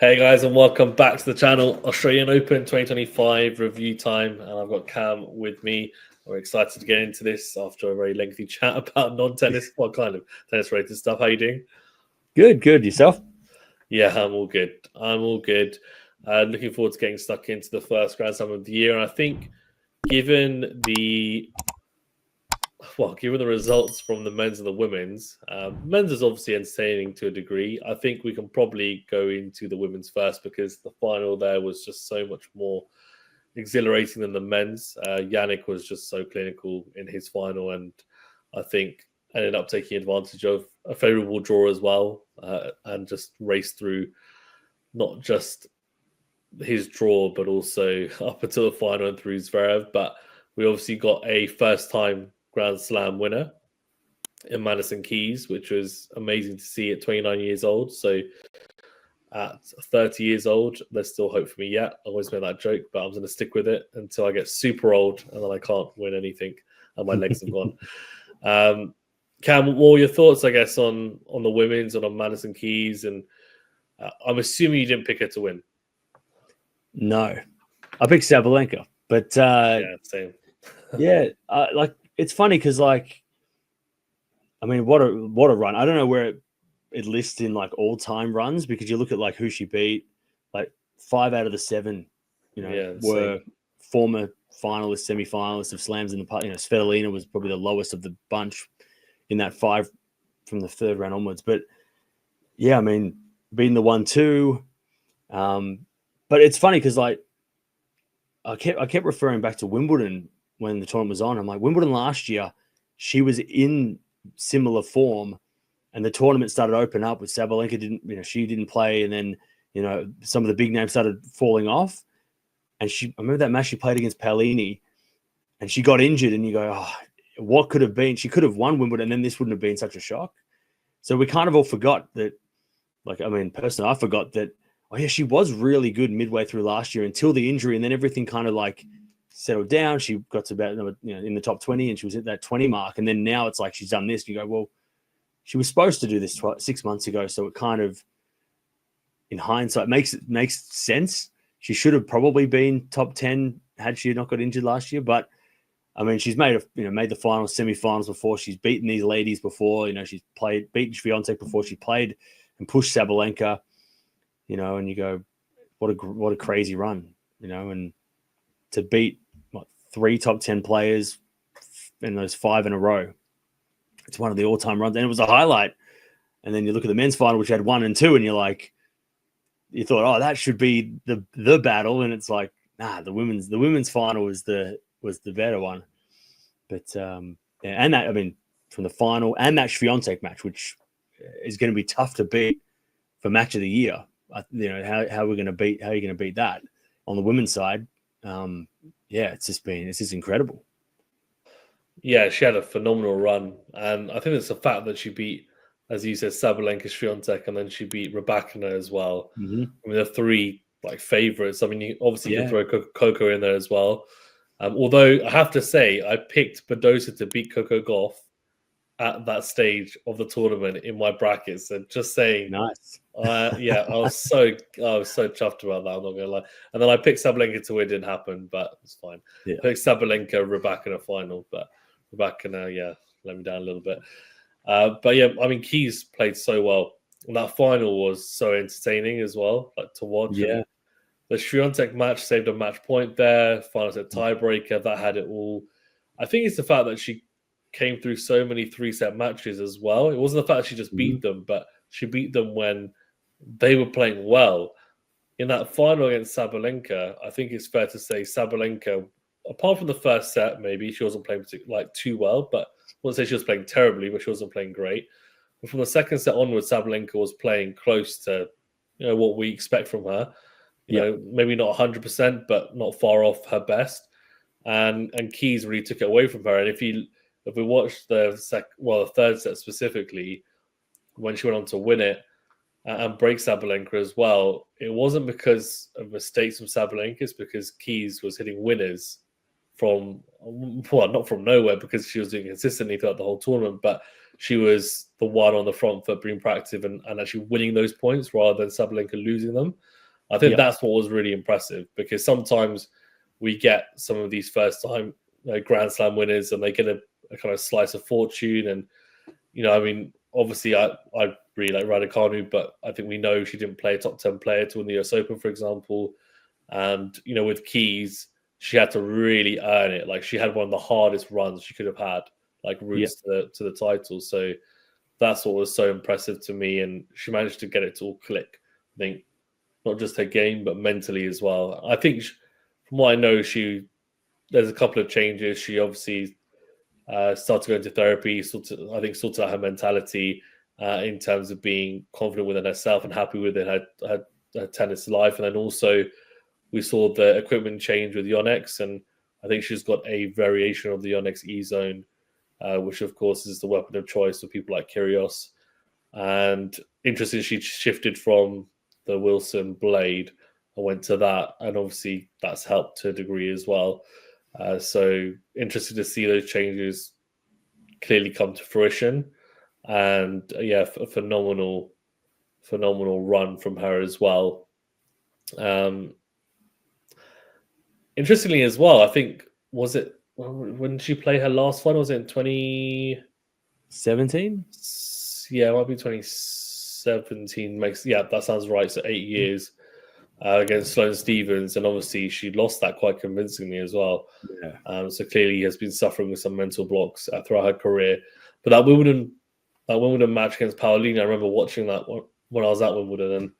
Hey guys, and welcome back to the channel. Australian Open 2025 review time, and I've got Cam with me. We're excited to get into this after a very lengthy chat about non-tennis, well, kind of tennis-related stuff. How you doing? Good. Yourself? Yeah, I'm all good. Looking forward to getting stuck into the first Grand Slam of the year, and I think given the results from the men's and the women's, men's is obviously entertaining to a degree. I think we can probably go into the women's first because the final there was just so much more exhilarating than the men's. Yannick was just so clinical in his final, and I think ended up taking advantage of a favourable draw as well, and just raced through not just his draw, but also up until the final and through Zverev. But we obviously got a first-time Grand Slam winner in Madison Keys, which was amazing to see at 29 years old. So at 30 years old, there's still hope for me yet. I always make that joke, but I'm going to stick with it until I get super old and then I can't win anything and my legs have gone. Cam, what were your thoughts, I guess, on the women's and on Madison Keys? And I'm assuming you didn't pick her to win. No, I picked Sabalenka, but yeah, same. It's funny because, like, I mean, what a run! I don't know where it lists in like all-time runs because you look at like who she beat, like 5 out of the 7, were former finalists, semi-finalists of slams in the past. Svitolina was probably the lowest of the bunch in that 5 from the 3rd round onwards. But yeah, I mean, beating the 1-2. But it's funny because like I kept referring back to Wimbledon when the tournament was on. I'm like, Wimbledon last year, she was in similar form, and the tournament started to open up with Sabalenka she didn't play, and then some of the big names started falling off. And I remember that match she played against Paolini, and she got injured, and you go, oh, what could have been? She could have won Wimbledon, and then this wouldn't have been such a shock. So we kind of all forgot that. Like, I mean, personally, I forgot that. Oh yeah, she was really good midway through last year until the injury, and then everything kind of like settled down. She got to about in the top 20, and she was at that 20 mark. And then now it's like she's done this. And you go, well, she was supposed to do this 6 months ago, so it kind of, in hindsight, makes sense. She should have probably been top 10 had she not got injured last year. But I mean, she's made the finals, semi-finals before. She's beaten these ladies before. She's beaten Swiatek before. She played and pushed Sabalenka. And you go, what a crazy run, and to beat 3 top 10 players in those 5 in a row. It's one of the all-time runs, and it was a highlight. And then you look at the men's final, which had 1 and 2, and you thought, oh, that should be the battle, and it's like, nah, the women's final was the better one. But and that, I mean, from the final and that Swiatek match, which is going to be tough to beat for match of the year. How are you going to beat that on the women's side? It's just incredible. Yeah, she had a phenomenal run, and I think it's the fact that she beat, as you said, Sabalenka, Swiatek, and then she beat Rybakina as well. Mm-hmm. I mean, the 3 favorites. I mean, you obviously can throw Coco in there as well. Although I have to say, I picked Badosa to beat Coco Gauff at that stage of the tournament in my brackets, and just saying, nice. I was so chuffed about that. I'm not gonna lie. And then I picked Sabalenka to win. It didn't happen, but it's fine. Yeah. I picked Sabalenka, Rybakina final, but Rybakina, let me down a little bit. But yeah, I mean, Keys played so well. And that final was so entertaining as well, to watch. Yeah. And the Swiatek match saved a match point there. Final set tiebreaker, that had it all. I think it's the fact that she came through so many 3-set matches as well. It wasn't the fact that she just beat them, but she beat them when they were playing well. In that final against Sabalenka, I think it's fair to say Sabalenka, apart from the first set, maybe she wasn't playing too well, but I wouldn't say she was playing terribly, but she wasn't playing great. But from the second set onwards, Sabalenka was playing close to what we expect from her. Maybe not 100%, but not far off her best. And Keys really took it away from her. And if we watched the 3rd set specifically, when she went on to win it and break Sabalenka as well, it wasn't because of mistakes from Sabalenka, it's because Keys was hitting winners from, not from nowhere, because she was doing it consistently throughout the whole tournament, but she was the one on the front foot being proactive and actually winning those points rather than Sabalenka losing them. I think that's what was really impressive, because sometimes we get some of these first-time Grand Slam winners and they get a kind of slice of fortune. And, I mean, obviously I really like Raducanu, but I think we know she didn't play a top 10 player to win the US Open, for example. And, with Keys, she had to really earn it. Like, she had one of the hardest runs she could have had, like routes to the title. So that's what was so impressive to me. And she managed to get it to all click. I think not just her game, but mentally as well. I think, from what I know, there's a couple of changes. She obviously started going to therapy, sorted out her mentality in terms of being confident within herself and happy within her tennis life. And then also we saw the equipment change with Yonex, and I think she's got a variation of the Yonex E-Zone, which of course is the weapon of choice for people like Kyrgios. And interesting, she shifted from the Wilson Blade and went to that, and obviously that's helped to a degree as well. So interested to see those changes clearly come to fruition, and a phenomenal run from her as well. Interestingly as well, I think, was it when did she play her last final? Was it in 2017? Yeah, it might be 2017. That sounds right. So 8 years against Sloane Stephens, and obviously she lost that quite convincingly as well. Yeah. So clearly has been suffering with some mental blocks throughout her career. But that Wimbledon match against Paolini, I remember watching that when I was at Wimbledon, and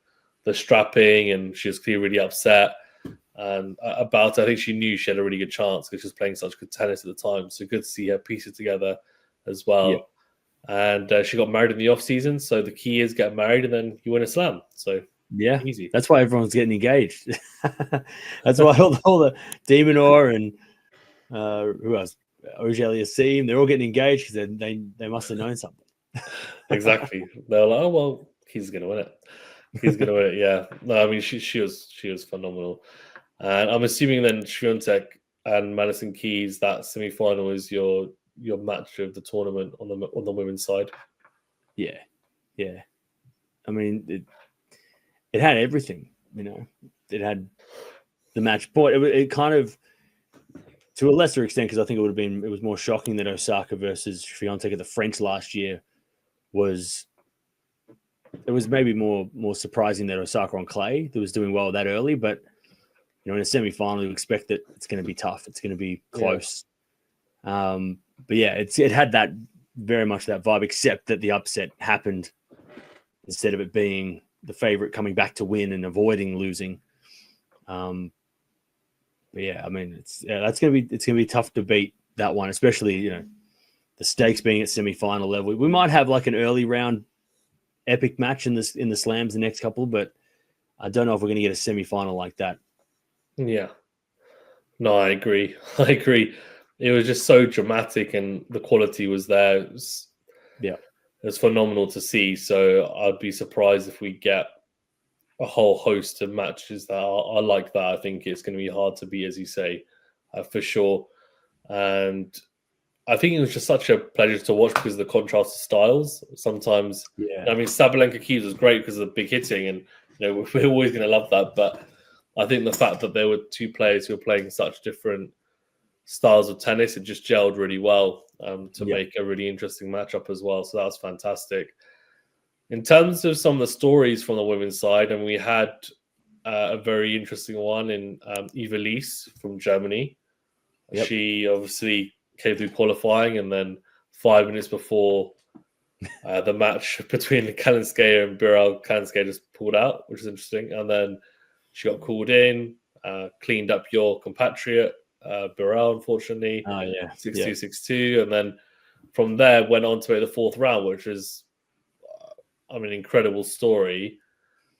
the strapping, and she was clearly really upset. And about it, I think she knew she had a really good chance because she was playing such good tennis at the time. So good to see her piece it together as well. Yeah. And she got married in the off season. So the key is get married and then you win a slam. So easy. That's why everyone's getting engaged. That's why all the De Minaur and who else? Auger-Aliassime, they're all getting engaged because they must have known something. Exactly. They're like, oh well, he's going to win it. He's going to win it. Yeah. No, I mean she was phenomenal. And I'm assuming then Swiatek and Madison Keys, that semi-final is your match of the tournament on the women's side. Yeah. I mean, it had everything. It had the match point. It kind of, to a lesser extent, because I think it was more shocking that Osaka versus Swiatek at the French last year was maybe more surprising that Osaka on clay that was doing well that early, but in a semi-final, you expect that it's going to be tough. It's going to be close. Yeah. But yeah, it had that very much that vibe, except that the upset happened instead of it being the favorite coming back to win and avoiding losing. But yeah, I mean, it's going to be tough to beat that one, especially the stakes being at semi-final level. We might have like an early round epic match in the slams the next couple, but I don't know if we're going to get a semi-final like that. Yeah. No, I agree. It was just so dramatic and the quality was there. It was phenomenal to see. So I'd be surprised if we get a whole host of matches that are like that. I think it's going to be hard to beat, as you say, for sure. And I think it was just such a pleasure to watch because of the contrast of styles. Sometimes, I mean, Sabalenka Keys was great because of the big hitting, and we're always going to love that. But I think the fact that there were two players who were playing such different styles of tennis, it just gelled really well to make a really interesting matchup as well. So that was fantastic. In terms of some of the stories from the women's side, and we had a very interesting one in Eva Lees from Germany. Yep. She obviously came through qualifying, and then 5 minutes before the match between Kalinskaya and Birel, Kalinskaya just pulled out, which is interesting. And then she got called in, cleaned up your compatriot, Birel, unfortunately. 6-2, 6-2. And then from there went on to make the fourth round, which is, an incredible story.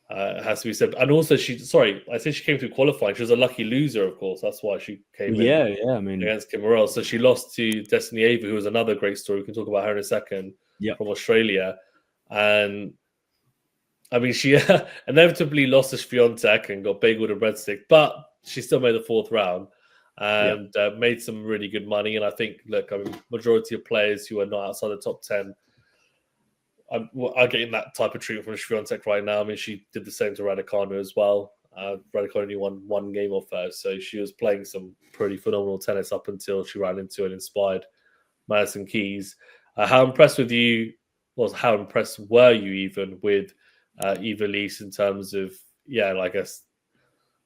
It has to be said. And also, I said she came through qualifying. She was a lucky loser, of course. That's why she came in against Kim Morel. So she lost to Destiny Ava, who was another great story. We can talk about her in a second, from Australia. And I mean, she inevitably lost to Swiatek and got bagelled and breadstick, but she still made the fourth round and made some really good money. And I think, majority of players who are not outside the top 10 I'm getting that type of treatment from Swiatek right now. I mean, she did the same to Raducanu as well. Raducanu only won one game off her, so she was playing some pretty phenomenal tennis up until she ran into an inspired Madison Keys. How impressed with you? Was how impressed were you even with Eva Lees in terms of like us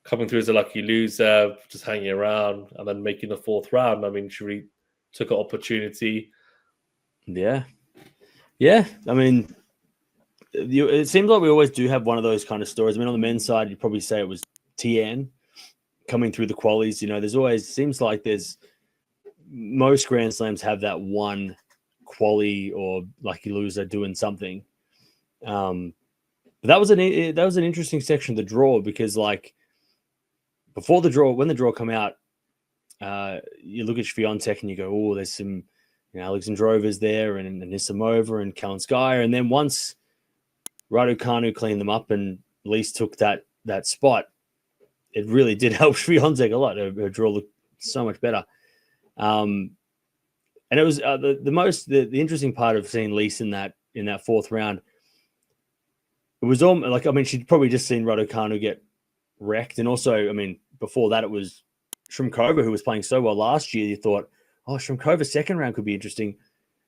coming through as a lucky loser, just hanging around, and then making the fourth round? I mean, she really took an opportunity. Yeah. I mean, it seems like we always do have one of those kind of stories. I mean, on the men's side, you'd probably say it was Tien coming through the qualies. You know, there's always seems like there's most Grand Slams have that one quali or lucky loser doing something. But that was an interesting section of the draw because, like, before the draw, when the draw come out, you look at Swiatek and you go, oh, there's some, Alexandrova's there and Anisimova and Kalinskaya. And then once Raducanu cleaned them up and Lees took that spot, it really did help Swiatek a lot. Her draw looked so much better. And it was the interesting part of seeing Lees in that fourth round. It was almost like, I mean, she'd probably just seen Raducanu get wrecked. And also, I mean, before that, it was Shrimkova who was playing so well last year. You thought, oh, Shrimkova's second round could be interesting.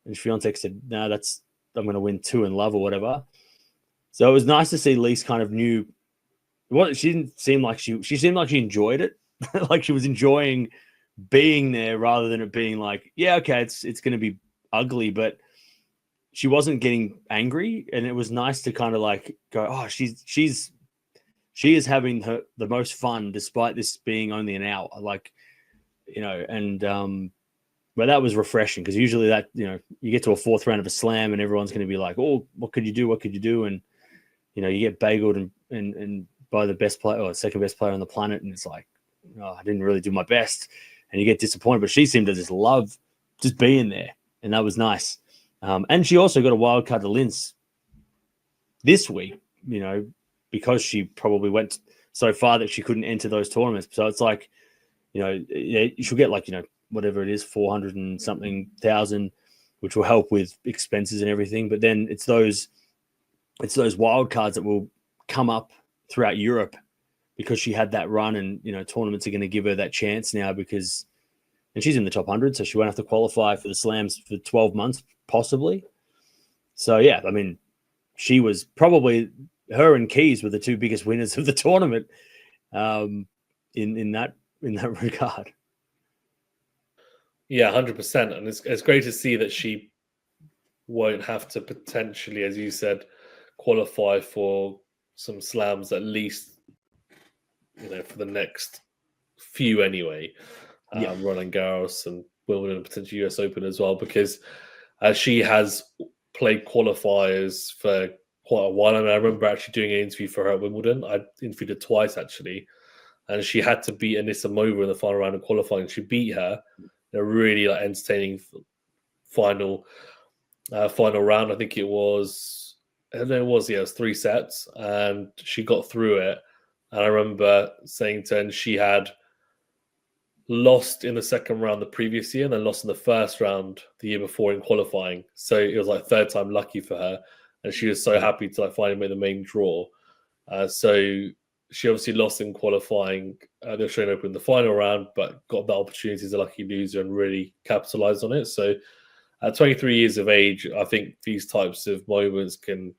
And Swiatek said, no, I'm going to win 2 in love or whatever. So it was nice to see Lees kind of knew. She didn't seem like she seemed like she enjoyed it. Like she was enjoying being there rather than it being like, yeah, okay, it's going to be ugly, but she wasn't getting angry. And it was nice to kind of like go, oh, she is having the most fun despite this being only an hour. Like, but that was refreshing because usually that, you get to a fourth round of a slam and everyone's going to be like, oh, what could you do? What could you do? And, you get bageled and by the best player or second best player on the planet. And it's like, oh, I didn't really do my best. And you get disappointed, but she seemed to just love just being there. And that was nice. And she also got a wild card to Linz this week, because she probably went so far that she couldn't enter those tournaments. So it's like, she'll get like, whatever it is, 400 and something thousand, which will help with expenses and everything. But then it's those wild cards that will come up throughout Europe because she had that run, and tournaments are going to give her that chance now and she's in the top 100, so she won't have to qualify for the slams for 12 months possibly. So yeah, I mean, she was probably, her and Keys were the two biggest winners of the tournament in that regard. Yeah, 100%. And it's great to see that she won't have to potentially, as you said, qualify for some slams at least, for the next few anyway. Roland Garros and Wimbledon and potentially US Open as well, because she has played qualifiers for quite a while. I mean, I remember actually doing an interview for her at Wimbledon. I interviewed her twice actually, and she had to beat Anisimova in the final round of qualifying. She beat her in a really entertaining final round. I think it was, it was 3 sets, and she got through it. And I remember saying to her, and she had lost in the second round the previous year and then lost in the first round the year before in qualifying. So it was like third time lucky for her. And she was so happy to finally make the main draw. So she obviously lost in qualifying the Australian Open in the final round, but got that opportunity as a lucky loser and really capitalized on it. So at 23 years of age, I think these types of moments can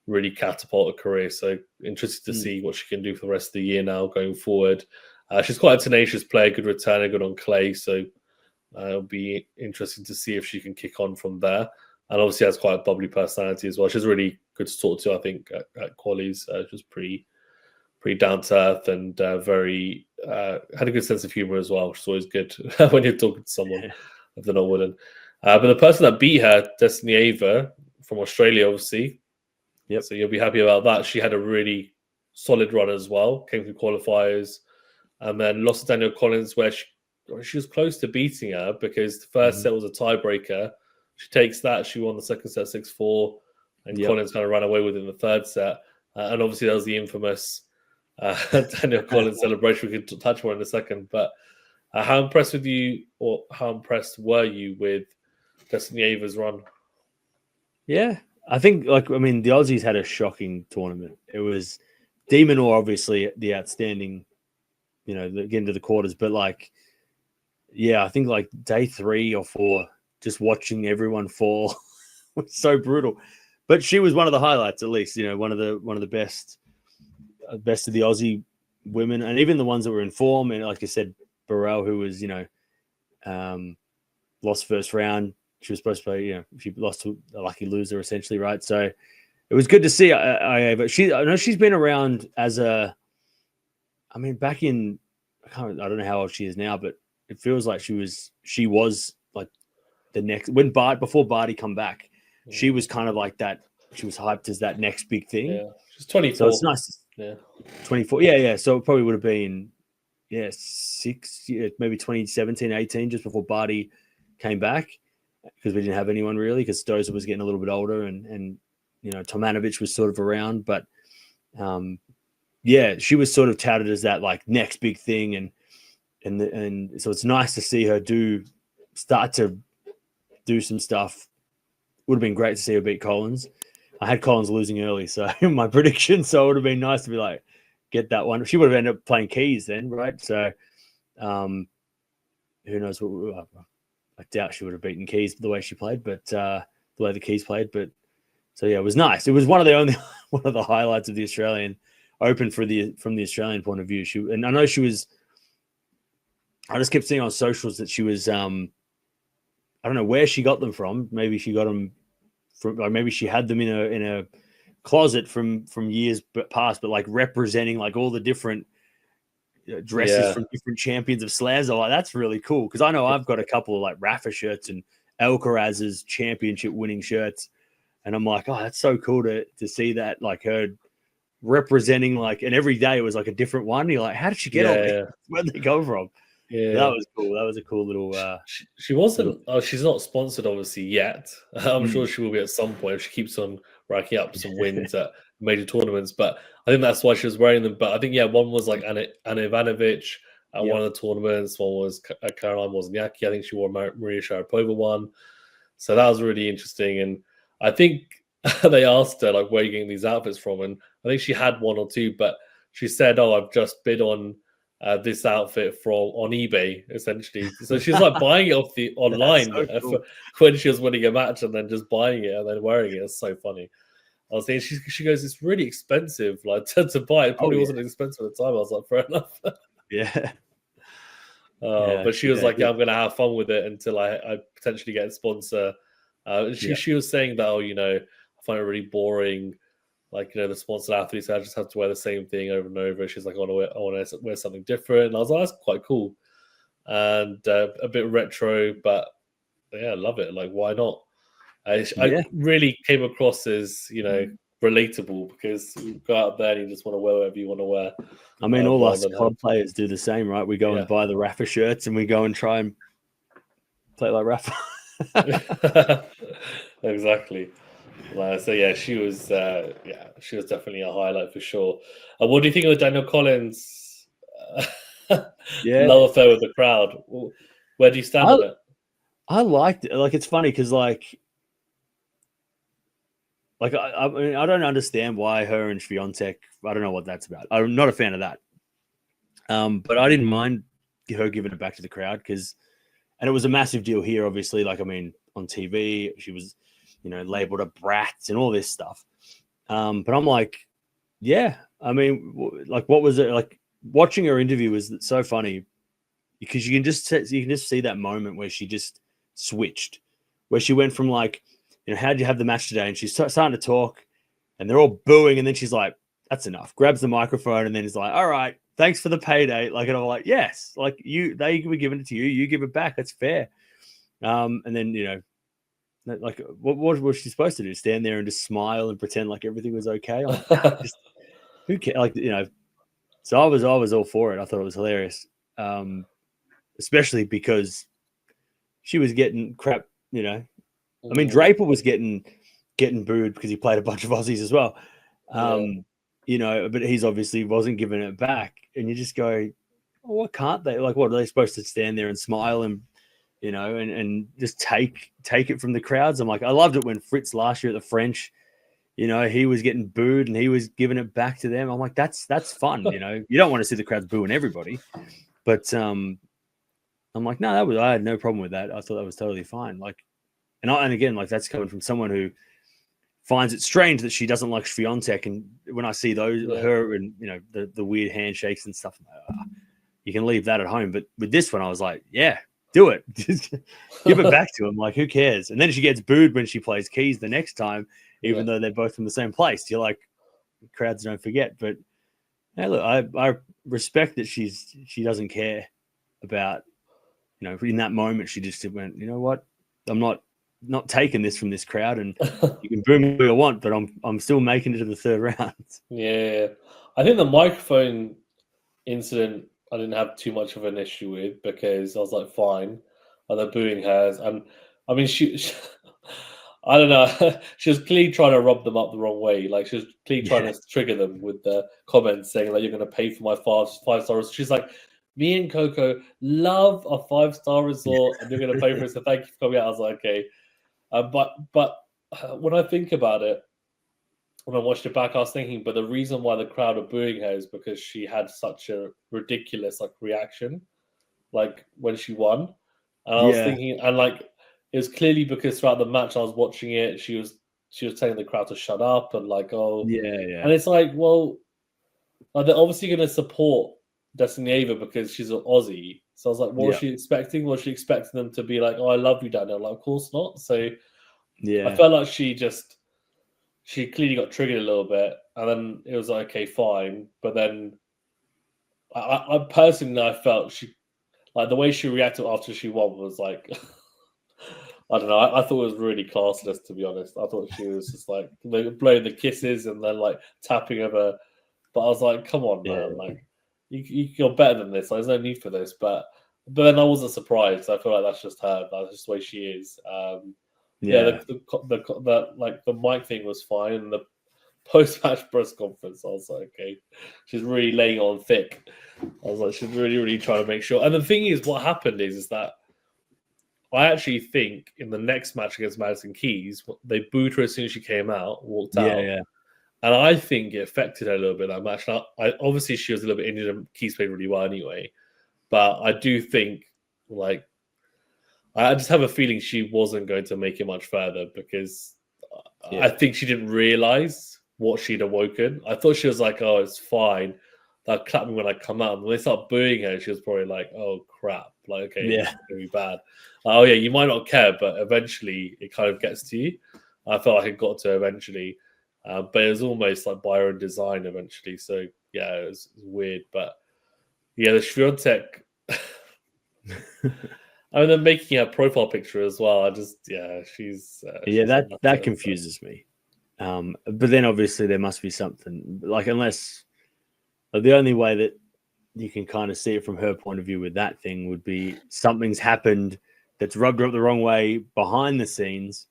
really catapult a career. So interested to see what she can do for the rest of the year now going forward. She's quite a tenacious player, good returner, good on clay. So it'll be interesting to see if she can kick on from there. And obviously has quite a bubbly personality as well. She's really good to talk to, I think, at qualies. She's pretty down to earth and very had a good sense of humor as well, which is always good when you're talking to someone if they're not wooden. But the person that beat her, Desnieva from Australia, obviously. Yep. So you'll be happy about that. She had a really solid run as well. Came through qualifiers, and then lost to Danielle Collins, where she was close to beating her because the first set was a tiebreaker. She takes that. She won the second set 6-4, and Collins kind of ran away with it in the third set. And obviously, that was the infamous Danielle Collins celebration. We could touch more in a second. But how impressed with you, or how impressed were you with Desnieva's run? Yeah, I think, like, I mean, the Aussies had a shocking tournament. It was De Minaur, obviously, the outstanding, getting to the quarters. But, like, yeah, I think, like, day 3 or 4, just watching everyone fall was so brutal. But she was one of the highlights, at least, one of the best of the Aussie women, and even the ones that were in form. And like I said, Burrell, who was, lost first round. She was supposed to play, she lost to a lucky loser, essentially, right? So it was good to see. But I know she's been around as back in, I don't know how old she is now, but it feels like she was like the next, before Barty come back, she was kind of like that. She was hyped as that next big thing. Yeah, she's 24. So it's nice. Yeah, 24. Yeah. So it probably would have been, 6 years, maybe 2017, 18, just before Barty came back, because we didn't have anyone really, because Dozer was getting a little bit older, and Tomanovic was sort of around, but she was sort of touted as that like next big thing, and so it's nice to see her start to do some stuff. Would have been great to see her beat Collins. I had Collins losing early, so my prediction. So it would have been nice to be like, get that one. She would have ended up playing Keys then, right? So who knows what? I doubt she would have beaten Keys the way she played, but the way the Keys played. But so yeah, it was nice. It was one of the highlights of the Australian Open from the Australian point of view. And I know she was. I just kept seeing on socials that she was. I don't know where she got them from. Maybe she got them from, or maybe she had them in a closet from years past, but like representing like all the different dresses from different champions of slams. Like, that's really cool, because I know I've got a couple of like Rafa shirts and Alcaraz's championship winning shirts, and I'm like, oh, that's so cool to see that, like, her representing, like, and every day it was like a different one. You're like, how did she get all these? Where'd they go from? Yeah, that was cool. That was a cool little. She wasn't. She's not sponsored, obviously, yet. I'm sure she will be at some point if she keeps on racking up some wins at major tournaments. But I think that's why she was wearing them. But I think one was like Anna Ivanovic at one of the tournaments. One was Caroline Wozniacki. I think she wore Maria Sharapova one. So that was really interesting. And I think they asked her, like, where are you getting these outfits from? And I think she had one or two, but she said, "Oh, I've just bid on this outfit on eBay," essentially. So she's like buying it off the online so cool. When she was winning a match, and then just buying it and then wearing it. It's so funny. I was thinking, she goes, "It's really expensive, like to buy." It probably wasn't expensive at the time. I was like, fair enough. Yeah. But she was like, "Yeah, I'm going to have fun with it until I potentially get a sponsor." She was saying that, I find it really boring. Like, the sponsored athletes, I just have to wear the same thing over and over. She's like, I want to wear something different. And I was like, that's quite cool. And a bit retro, but yeah, I love it. Like, why not? I really came across as, relatable, because you go out there and you just want to wear whatever you want to wear. I mean, all us club players do the same, right? We go and buy the Rafa shirts, and we go and try and play like Rafa. Exactly. So yeah, she was definitely a highlight for sure. What do you think of Daniel Collins' love affair with the crowd? Where do you stand on it? I liked it. Like, it's funny because I mean, I don't understand why her and Swiatek. I don't know what that's about. I'm not a fan of that. But I didn't mind her giving it back to the crowd, and it was a massive deal here. Obviously, like, I mean, on TV, she was, labeled a brat and all this stuff. But I'm like, yeah, I mean, like, what was it like? Watching her interview was so funny, because you can just see that moment where she just switched, where she went from like, how'd you have the match today? And she's starting to talk, and they're all booing, and then she's like, that's enough. Grabs the microphone, and then is like, all right, thanks for the payday. Like, and I'm like, yes, like, they were giving it to you, you give it back. That's fair. And then, like, what was she supposed to do? Stand there and just smile and pretend like everything was okay? I'm like, who cares? Like, so I was all for it. I thought it was hilarious, especially because she was getting crap. I mean, Draper was getting booed because he played a bunch of Aussies as well. But he's obviously wasn't giving it back, and you just go, oh, what can't they? Like, what are they supposed to stand there and smile and and just take it from the crowds. I'm like, I loved it when Fritz last year at the French, he was getting booed and he was giving it back to them. I'm like, that's fun. You don't want to see the crowds booing everybody, but I'm like, no, I had no problem with that. I thought that was totally fine. Like, and again, like that's coming from someone who finds it strange that she doesn't like Swiatek, and when I see her and the weird handshakes and stuff, I'm like, you can leave that at home. But with this one, I was like, yeah, do it. Just give it back to him. Like, who cares? And then she gets booed when she plays keys the next time, even though they're both from the same place. You're like, crowds don't forget. But yeah, look, I respect that she doesn't care about, in that moment she just went, you know what, I'm not taking this from this crowd, and you can boo me all you want, but I'm still making it to the third round. Yeah, I think the microphone incident I didn't have too much of an issue with, because I was like, fine, and they're booing hers, and I mean she I don't know, she was clearly trying to rub them up the wrong way. Like, she was clearly trying to trigger them with the comments saying like, you're going to pay for my five stars. She's like, me and Coco love a 5-star resort, and you're going to pay for it, so thank you for coming out. I was like, okay. But when I think about it, when I watched it back, I was thinking, but the reason why the crowd are booing her is because she had such a ridiculous reaction, like when she won. And I was thinking, and like it was clearly because throughout the match I was watching it, she was telling the crowd to shut up and like, and it's like, well, like, they're obviously going to support Destiny Ava because she's an Aussie. So I was like, what was she expecting? Was she expecting them to be like, oh, I love you, Daniel? Like, of course not. So I felt like she clearly got triggered a little bit, and then it was like, okay, fine. But then I personally, I felt she, like, the way she reacted after she won was like, I don't know. I thought it was really classless, to be honest. I thought she was just like blowing the kisses and then like tapping over. But I was like, come on, man. Like, you're better than this. Like, there's no need for this. But then I wasn't surprised. I feel like that's just her. That's just the way she is. The mic thing was fine, and the post-match press conference, I was like, okay, she's really laying on thick. I was like, she's really, really trying to make sure. And the thing is, what happened is that I actually think in the next match against Madison Keys, they booed her as soon as she came out, walked out. And I think it affected her a little bit, that match. Now, obviously, she was a little bit injured, and Keys played really well anyway. But I do think, like, I just have a feeling she wasn't going to make it much further, because I think she didn't realize what she'd awoken. I thought she was like, oh, it's fine. They'll clap me when I come out. And when they start booing her, she was probably like, oh, crap. Like, okay, this is going to be bad. Oh, yeah, you might not care, but eventually it kind of gets to you. I felt like it got to her eventually. But it was almost like by her own design eventually. So, yeah, it was weird. But, yeah, the Swiatek... I mean, they're making a profile picture as well. She's... that confuses me. But then obviously there must be something, like, unless the only way that you can kind of see it from her point of view with that thing would be something's happened that's rubbed her up the wrong way behind the scenes,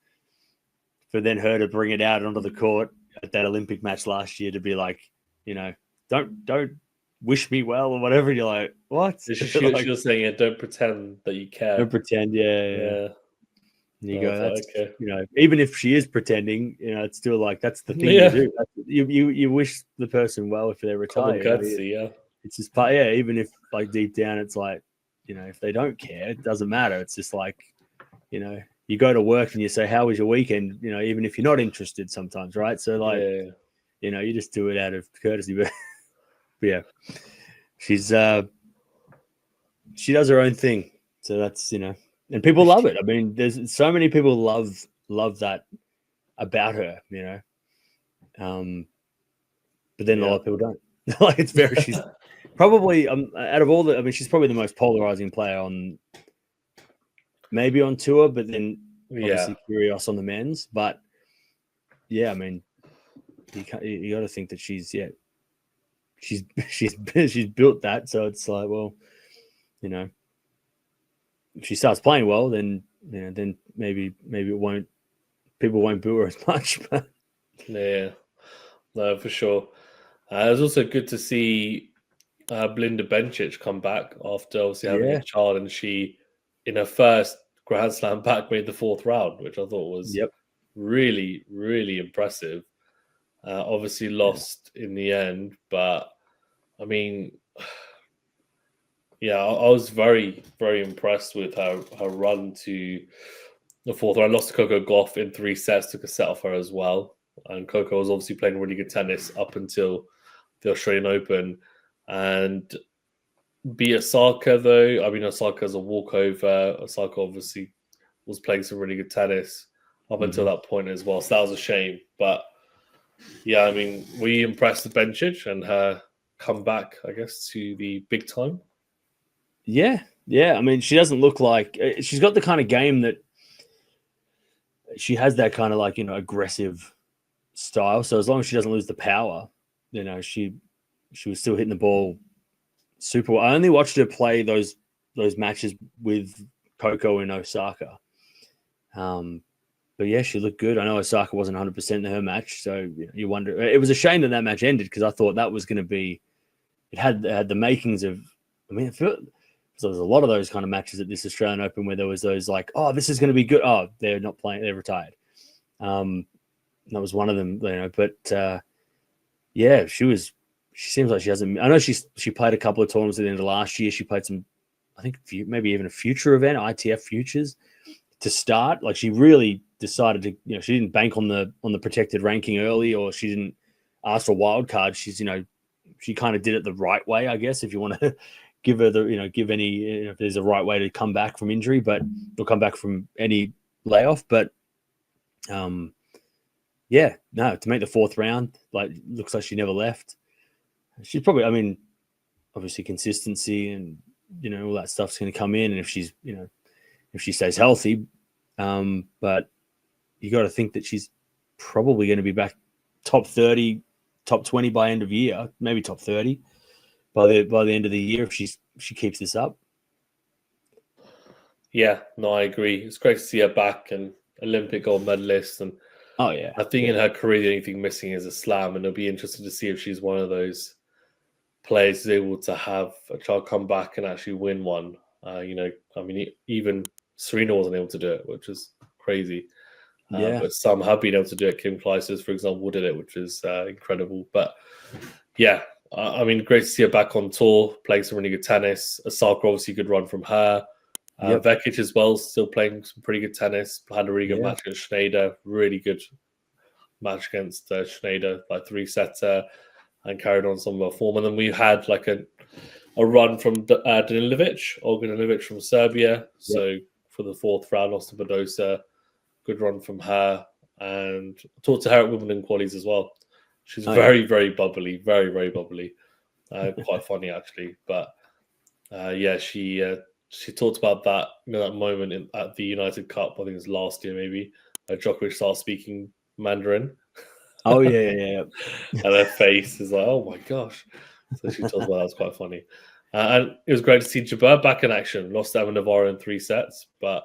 for then her to bring it out onto the court at that Olympic match last year to be like, don't wish me well or whatever. You're like, what? She was saying, don't pretend that you care. Don't pretend, yeah. And you go, that's okay. Even if she is pretending, it's still like, that's the thing you do. You wish the person well if they're retired. Courtesy, It's just part, even if like deep down it's like, if they don't care, it doesn't matter. It's just like, you go to work and you say, how was your weekend? Even if you're not interested sometimes, right? So like, you just do it out of courtesy. But yeah, she's she does her own thing. So that's, and people love it. I mean, there's so many people love that about her, but then a lot of people don't. Like, it's very, she's probably out of all she's probably the most polarizing player on tour, but then obviously Kyrgios on the men's. But yeah, I mean, you got to think that she's built that. So it's like, well, if she starts playing well, then then maybe people won't boo her as much. But yeah, no, for sure. It was also good to see Belinda Bencic come back after obviously having a child, and she, in her first Grand Slam back made the fourth round, which I thought was really, really impressive. Obviously lost in the end, but I mean, yeah, I was very, very impressed with her run to the fourth round. Lost to Coco Gauff in 3 sets, took a set off her as well. And Coco was obviously playing really good tennis up until the Australian Open. And beat Osaka, though. I mean, Osaka's a walkover. Osaka obviously was playing some really good tennis up until that point as well. So that was a shame. But yeah, I mean, were you impressed with Bencic and her comeback, I guess, to the big time? Yeah. I mean, she doesn't look like she's got the kind of game that she has, that kind of like, aggressive style. So as long as she doesn't lose the power, she was still hitting the ball super well. I only watched her play those matches with Coco in Osaka. But yeah, she looked good. I know Osaka wasn't 100% in her match, so you wonder. It was a shame that match ended, because I thought that was going to be. It had the makings of. I mean, so there's a lot of those kind of matches at this Australian Open where there was those like, oh, this is going to be good. Oh, they're not playing. They're retired. That was one of them, But yeah, she seems like she hasn't. I know she played a couple of tournaments at the end of last year. She played some, I think, maybe even a future event, ITF Futures, to start. Like, she really decided to, she didn't bank on the protected ranking early, or she didn't ask for a wild card. She's, she kind of did it the right way, I guess, if you want to give her give any, if there's a right way to come back from injury, but or come back from any layoff. But yeah, no, to make the fourth round, like, looks like she never left. She's probably, I mean, obviously consistency and, all that stuff's going to come in. And if she's, if she stays healthy, but you got to think that she's probably going to be back top 30, top 20 by end of year, maybe top 30 by the end of the year if she keeps this up. Yeah, no, I agree. It's great to see her back and Olympic gold medalist. And oh yeah, I think in her career the only thing missing is a slam, and it'll be interesting to see if she's one of those players who's able to have a child come back and actually win one. I mean, even Serena wasn't able to do it, which is crazy. But some have been able to do it. Kim Clijsters, for example, did it, which is incredible. But yeah, I mean, great to see her back on tour, playing some really good tennis. Osaka, obviously, good run from her. Vekic as well, still playing some pretty good tennis. Had a really good match against Schneider. Really good match against Schneider, like 3-setter, and carried on some of her form. And then we had like a run from Danilovic, Olga Danilovic from Serbia. So for the fourth round, lost to Badosa. Good run from her. And I talked to her at Wimbledon qualies as well. She's very, very bubbly, very, very bubbly. Quite funny, actually. But yeah, she talked about that, that moment at the United Cup. I think it was last year, maybe. Djokovic started speaking Mandarin. Oh yeah. And her face is like, oh my gosh. So she talks about that. Was quite funny. And it was great to see Jabeur back in action. Lost to Emma Navarro in 3 sets, but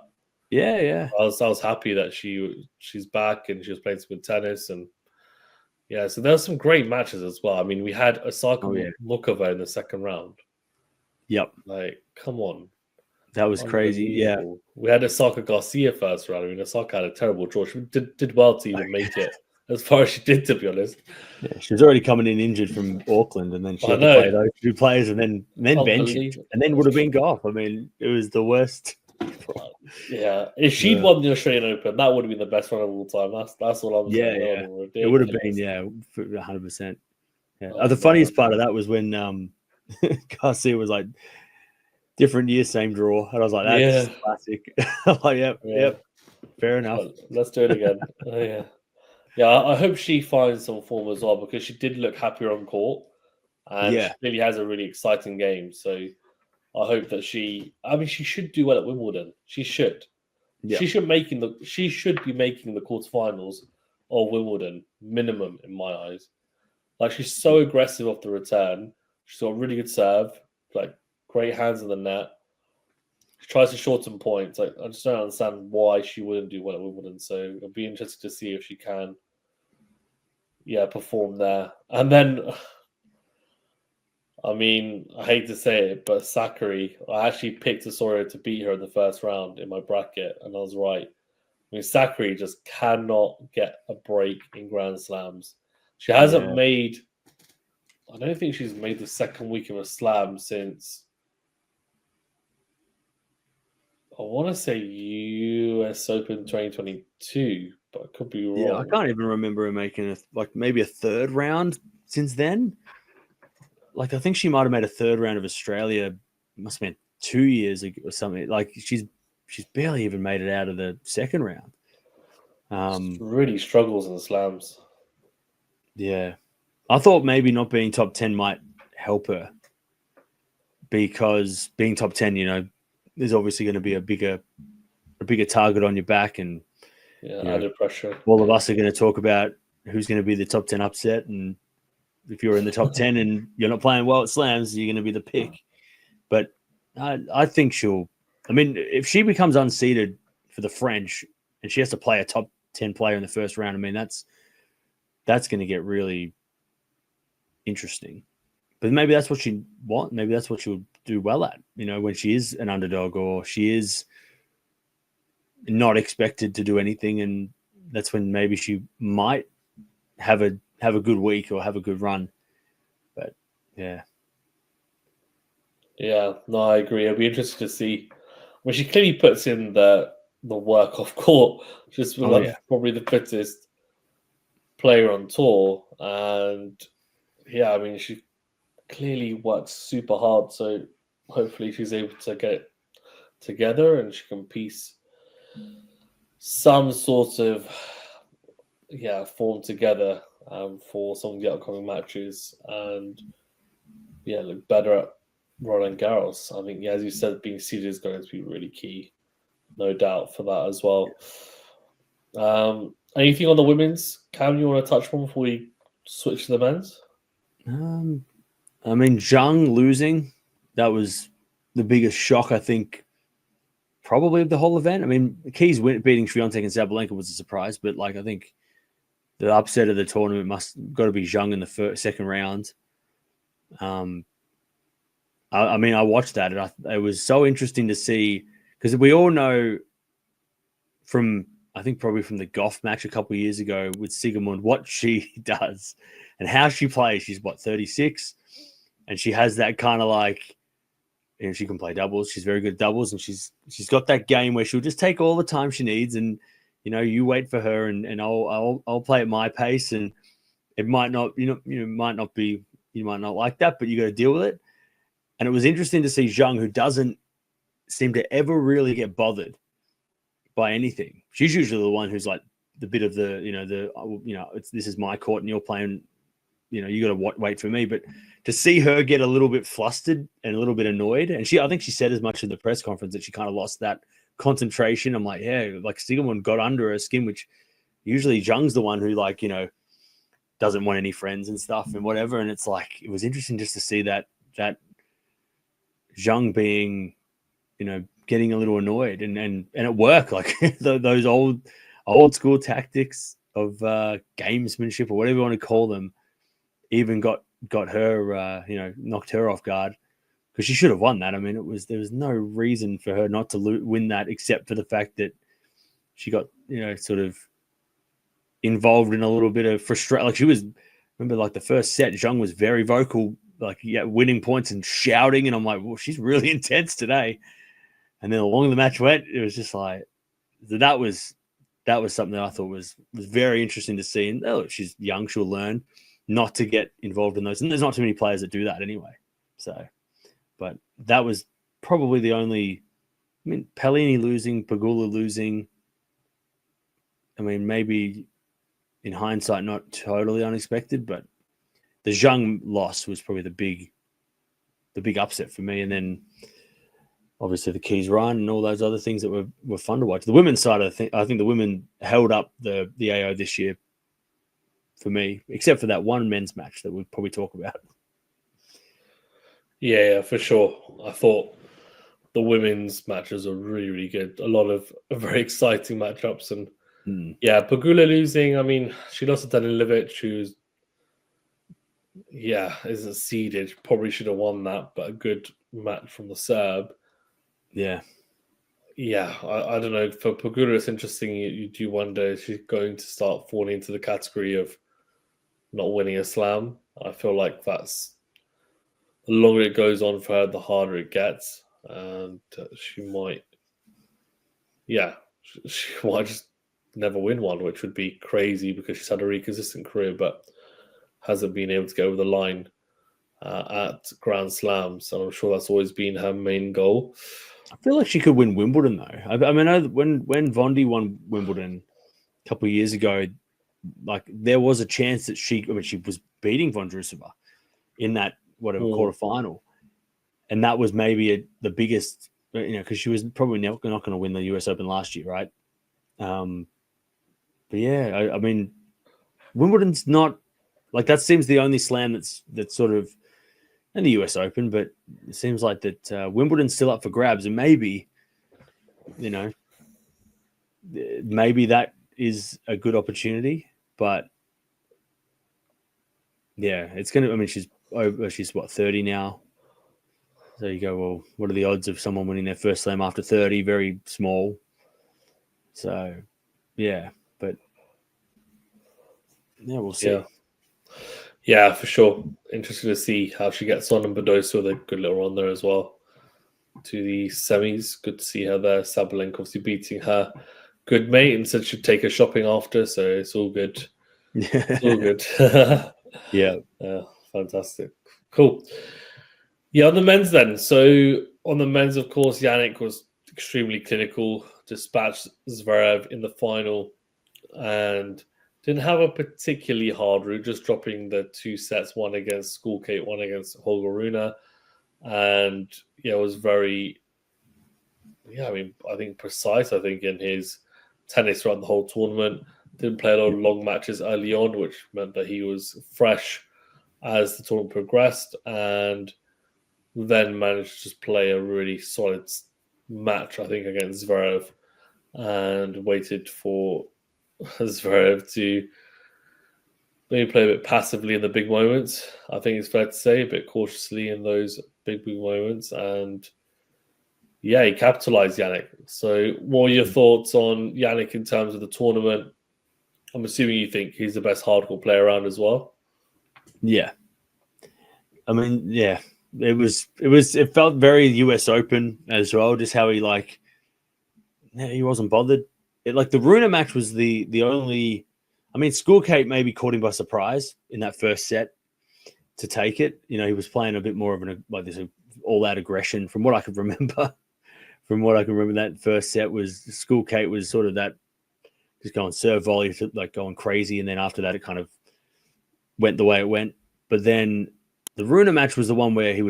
yeah. I was happy that she's back and she was playing some good tennis. And yeah, so there were some great matches as well. I mean, we had Osaka Mukova in the second round. Yep. Like, come on. That was crazy. Yeah. We had Osaka Garcia first round. I mean, Osaka had a terrible draw. She did well to even make it as far as she did, to be honest. Yeah, she was already coming in injured from Auckland, and then she had to play those 2 players and then bench it, and then would have been Gauff. I mean, it was the worst. Yeah, if she'd won the Australian Open, that would have been the best run of all time. That's what I'm saying. Yeah. It would have been 100%. Yeah. The funniest part of that was when Garcia was like, different year, same draw, and I was like, that's classic. Like, yep, fair enough. Let's do it again. Yeah. I hope she finds some form as well, because she did look happier on court, and she really has a really exciting game. So I hope that she should do well at Wimbledon. She should. Yeah. She should be making the quarterfinals of Wimbledon minimum, in my eyes. Like, she's so aggressive off the return. She's got a really good serve, like great hands in the net. She tries to shorten points. Like, I just don't understand why she wouldn't do well at Wimbledon. So it'll be interesting to see if she can, perform there. And then I mean, I hate to say it, but Sakari, I actually picked Osorio to beat her in the first round in my bracket, and I was right. I mean, Sakari just cannot get a break in Grand Slams. She hasn't Yeah. made, I don't think she's made the second week of a slam since, I want to say US Open 2022, but I could be Yeah, I wrong. can't even remember her making maybe a third round since then. Like I think she might have made a third round of Australia. Must have been 2 years ago or something. Like she's barely even made it out of the second round. Really struggles in the slams. Yeah, I thought maybe not being top 10 might help her because being top 10, there's obviously going to be a bigger target on your back, and Yeah, added pressure. all of us are going to talk about who's going to be the top 10 upset, and if you're in the top 10 and you're not playing well at slams, you're going to be the pick. But I think if she becomes unseeded for the French and she has to play a top 10 player in the first round, I mean, that's going to get really interesting. But maybe that's what she want. Maybe that's what she'll do well at, when she is an underdog or she is not expected to do anything. And that's when maybe she might have a good week or have a good run. But yeah. Yeah, no, I agree. It'll be interesting to see. When she clearly puts in the work off court. She's probably the fittest player on tour, and yeah, I mean she clearly works super hard. So hopefully she's able to get it together and she can piece some sort of form together for some of the upcoming matches and look better at Roland Garros. I think, as you said, being seeded is going to be really key, no doubt for that as well. Anything on the women's? Cam, you want to touch on before we switch to the men's? I mean, Zhang losing, that was the biggest shock, I think, probably of the whole event. I mean, Keys beating Swiatek and Sabalenka was a surprise, but I think the upset of the tournament got to be Zhang in the second round. I mean, I watched that, and it was so interesting to see, because we all know from, I think probably from the Goff match a couple of years ago with Sigemund, what she does and how she plays. She's 36, and she has that kind of she can play doubles. She's very good at doubles, and she's got that game where she'll just take all the time she needs, and you wait for her, and I'll play at my pace, and it might not, might not be, you might not like that, but you got to deal with it. And it was interesting to see Zhang, who doesn't seem to ever really get bothered by anything. She's usually the one who's the bit of this is my court and you're playing, you got to wait for me. But to see her get a little bit flustered and a little bit annoyed, and I think she said as much in the press conference that she kind of lost that concentration. I'm Sigemund got under her skin, which usually Zhang's the one who doesn't want any friends and stuff and whatever. And it's it was interesting just to see that Zhang being, getting a little annoyed, and it worked. Those old school tactics of gamesmanship or whatever you want to call them, even got her, knocked her off guard, because she should have won that. I mean, there was no reason for her not to win that, except for the fact that she got, sort of involved in a little bit of frustration. She was, remember, the first set, Zhang was very vocal, winning points and shouting, and I'm well, she's really intense today. And then along the match went, it was just that was something that I thought was very interesting to see. And she's young, she'll learn not to get involved in those. And there's not too many players that do that anyway. So, but that was probably the only. I mean, Pellini losing, Pegula losing. I mean, maybe in hindsight, not totally unexpected, but the Zhang loss was probably the big upset for me. And then obviously the Keys run and all those other things that were fun to watch. The women's side, I think the women held up the AO this year for me, except for that one men's match that we'll probably talk about. Yeah, for sure. I thought the women's matches are really, really good. A lot of very exciting matchups. And Pegula losing, I mean, she lost to Daniljevic, who's yeah, isn't seeded. Probably should have won that, but a good match from the Serb. Yeah. Yeah, I don't know. For Pagula, it's interesting. You do wonder if she's going to start falling into the category of not winning a slam. I feel like that's the longer it goes on for her, the harder it gets, and she might, yeah, she might just never win one, which would be crazy because she's had a really consistent career, but hasn't been able to get over the line at Grand Slams, and I'm sure that's always been her main goal. I feel like she could win Wimbledon though. I mean, I know that when Vondi won Wimbledon a couple of years ago, like there was a chance that she was beating Vondrousova in that whatever quarterfinal, and that was maybe the biggest, because she was probably not going to win the US Open last year, right? But yeah, I mean, Wimbledon's not like that. Seems the only slam that's sort of in the US Open, but it seems like that Wimbledon's still up for grabs, and maybe maybe that is a good opportunity. But yeah, it's gonna. I mean, she's what 30 now. So you go, well, what are the odds of someone winning their first slam after 30? Very small. So yeah, but yeah, we'll see. Yeah, for sure. Interested to see how she gets on, and Badosa with a good little run there as well to the semis. Good to see her there. Sabalenka obviously beating her good mate and said she'd take her shopping after, so it's all good. It's all good. Yeah. Fantastic. Cool. Yeah, on the men's then. So on the men's, of course, Yannick was extremely clinical, dispatched Zverev in the final, and didn't have a particularly hard route, just dropping the 2 sets, one against Schoolkate, one against Holger Rune. And yeah, it was very, I think precise, in his tennis throughout the whole tournament. Didn't play a lot of long matches early on, which meant that he was fresh as the tournament progressed, and then managed to just play a really solid match, I think, against Zverev, and waited for Zverev to maybe play a bit passively in the big moments. I think it's fair to say, a bit cautiously in those big moments. And yeah, he capitalized Yannick. So, what are your thoughts on Yannick in terms of the tournament? I'm assuming you think he's the best hardcore player around as well. Yeah. I mean, yeah, it felt very US Open as well, just how he he wasn't bothered. The Rune match was the only. I mean, Schoolkate maybe caught him by surprise in that first set to take it. He was playing a bit more of this all-out aggression from what I could remember. From what I can remember, that first set was Schoolkate was sort of that just going serve volley, going crazy, and then after that, it kind of went the way it went. But then the Rune match was the one where he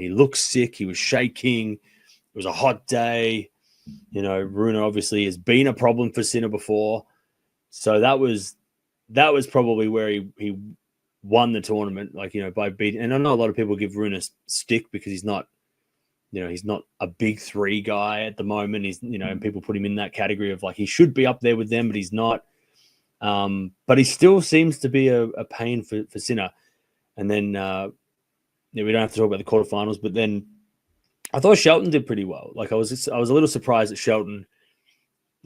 looked sick, he was shaking. It was a hot day. Rune obviously has been a problem for Sinner before. So that was probably where he won the tournament, by beating. And I know a lot of people give Rune a stick because he's not a big 3 guy at the moment. He's, and people put him in that category of he should be up there with them, but he's not. But he still seems to be a pain for Sinner. And then we don't have to talk about the quarterfinals, but then I thought Shelton did pretty well. I was a little surprised at Shelton.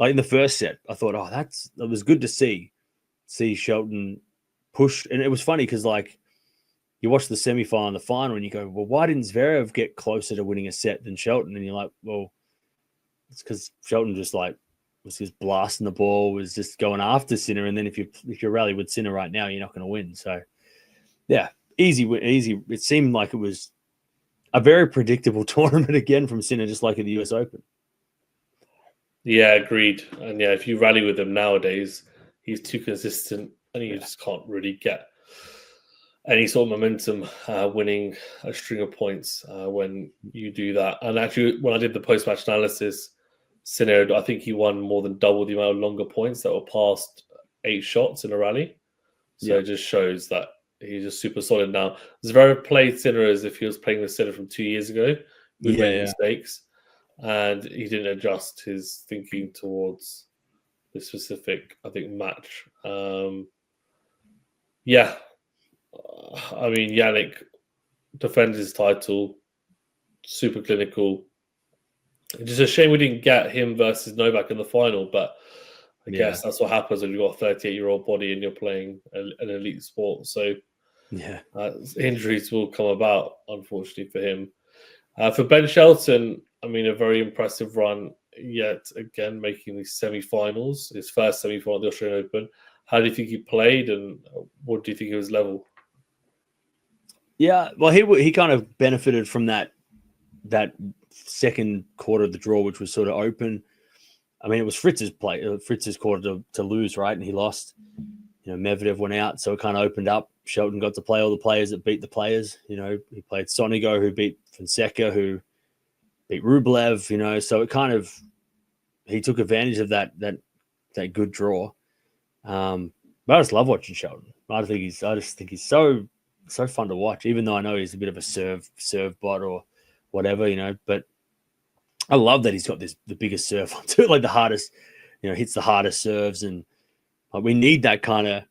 In the first set, I thought, that was good to see Shelton push. And it was funny because you watch the semifinal and the final and you go, well, why didn't Zverev get closer to winning a set than Shelton? And you're like, well, it's because Shelton just was just blasting the ball, was just going after Sinner. And then if you rally with Sinner right now, you're not going to win. So yeah, easy. It seemed like it was a very predictable tournament again from Sinner, just like at the US Open. Yeah, agreed. And yeah, if you rally with him nowadays, he's too consistent and you just can't really get any sort of momentum winning a string of points when you do that. And actually, when I did the post-match analysis, Sinner, I think he won more than double the amount of longer points that were past 8 shots in a rally. So It just shows that he's just super solid now. Zverev played Sinner as if he was playing with Sinner from 2 years ago. He was making mistakes. And he didn't adjust his thinking towards this specific, I think, match. Yeah. I mean, Yannick defends his title, super clinical. It's just a shame we didn't get him versus Novak in the final, but I guess that's what happens when you've got a 38-year-old body and you're playing an elite sport. So Yeah. injuries will come about, unfortunately, for him. For Ben Shelton, I mean, a very impressive run, yet again, making the semi-finals, his first semi-final at the Australian Open. How do you think he played, and what do you think of his level? Yeah, well, he kind of benefited from that second quarter of the draw, which was sort of open. I mean, it was Fritz's quarter to lose, right? And he lost. You know, Medvedev went out, so it kind of opened up. Shelton got to play all the players that beat the players. You know, he played Sonigo, who beat Fonseca, who beat Rublev. You know, so it kind of he took advantage of that good draw. But I just love watching Shelton. I just think he's so fun to watch, even though I know he's a bit of a serve bot or whatever, you know. But I love that he's got the biggest serve on too, like the hardest, you know, hits the hardest serves, and like, we need that kind of.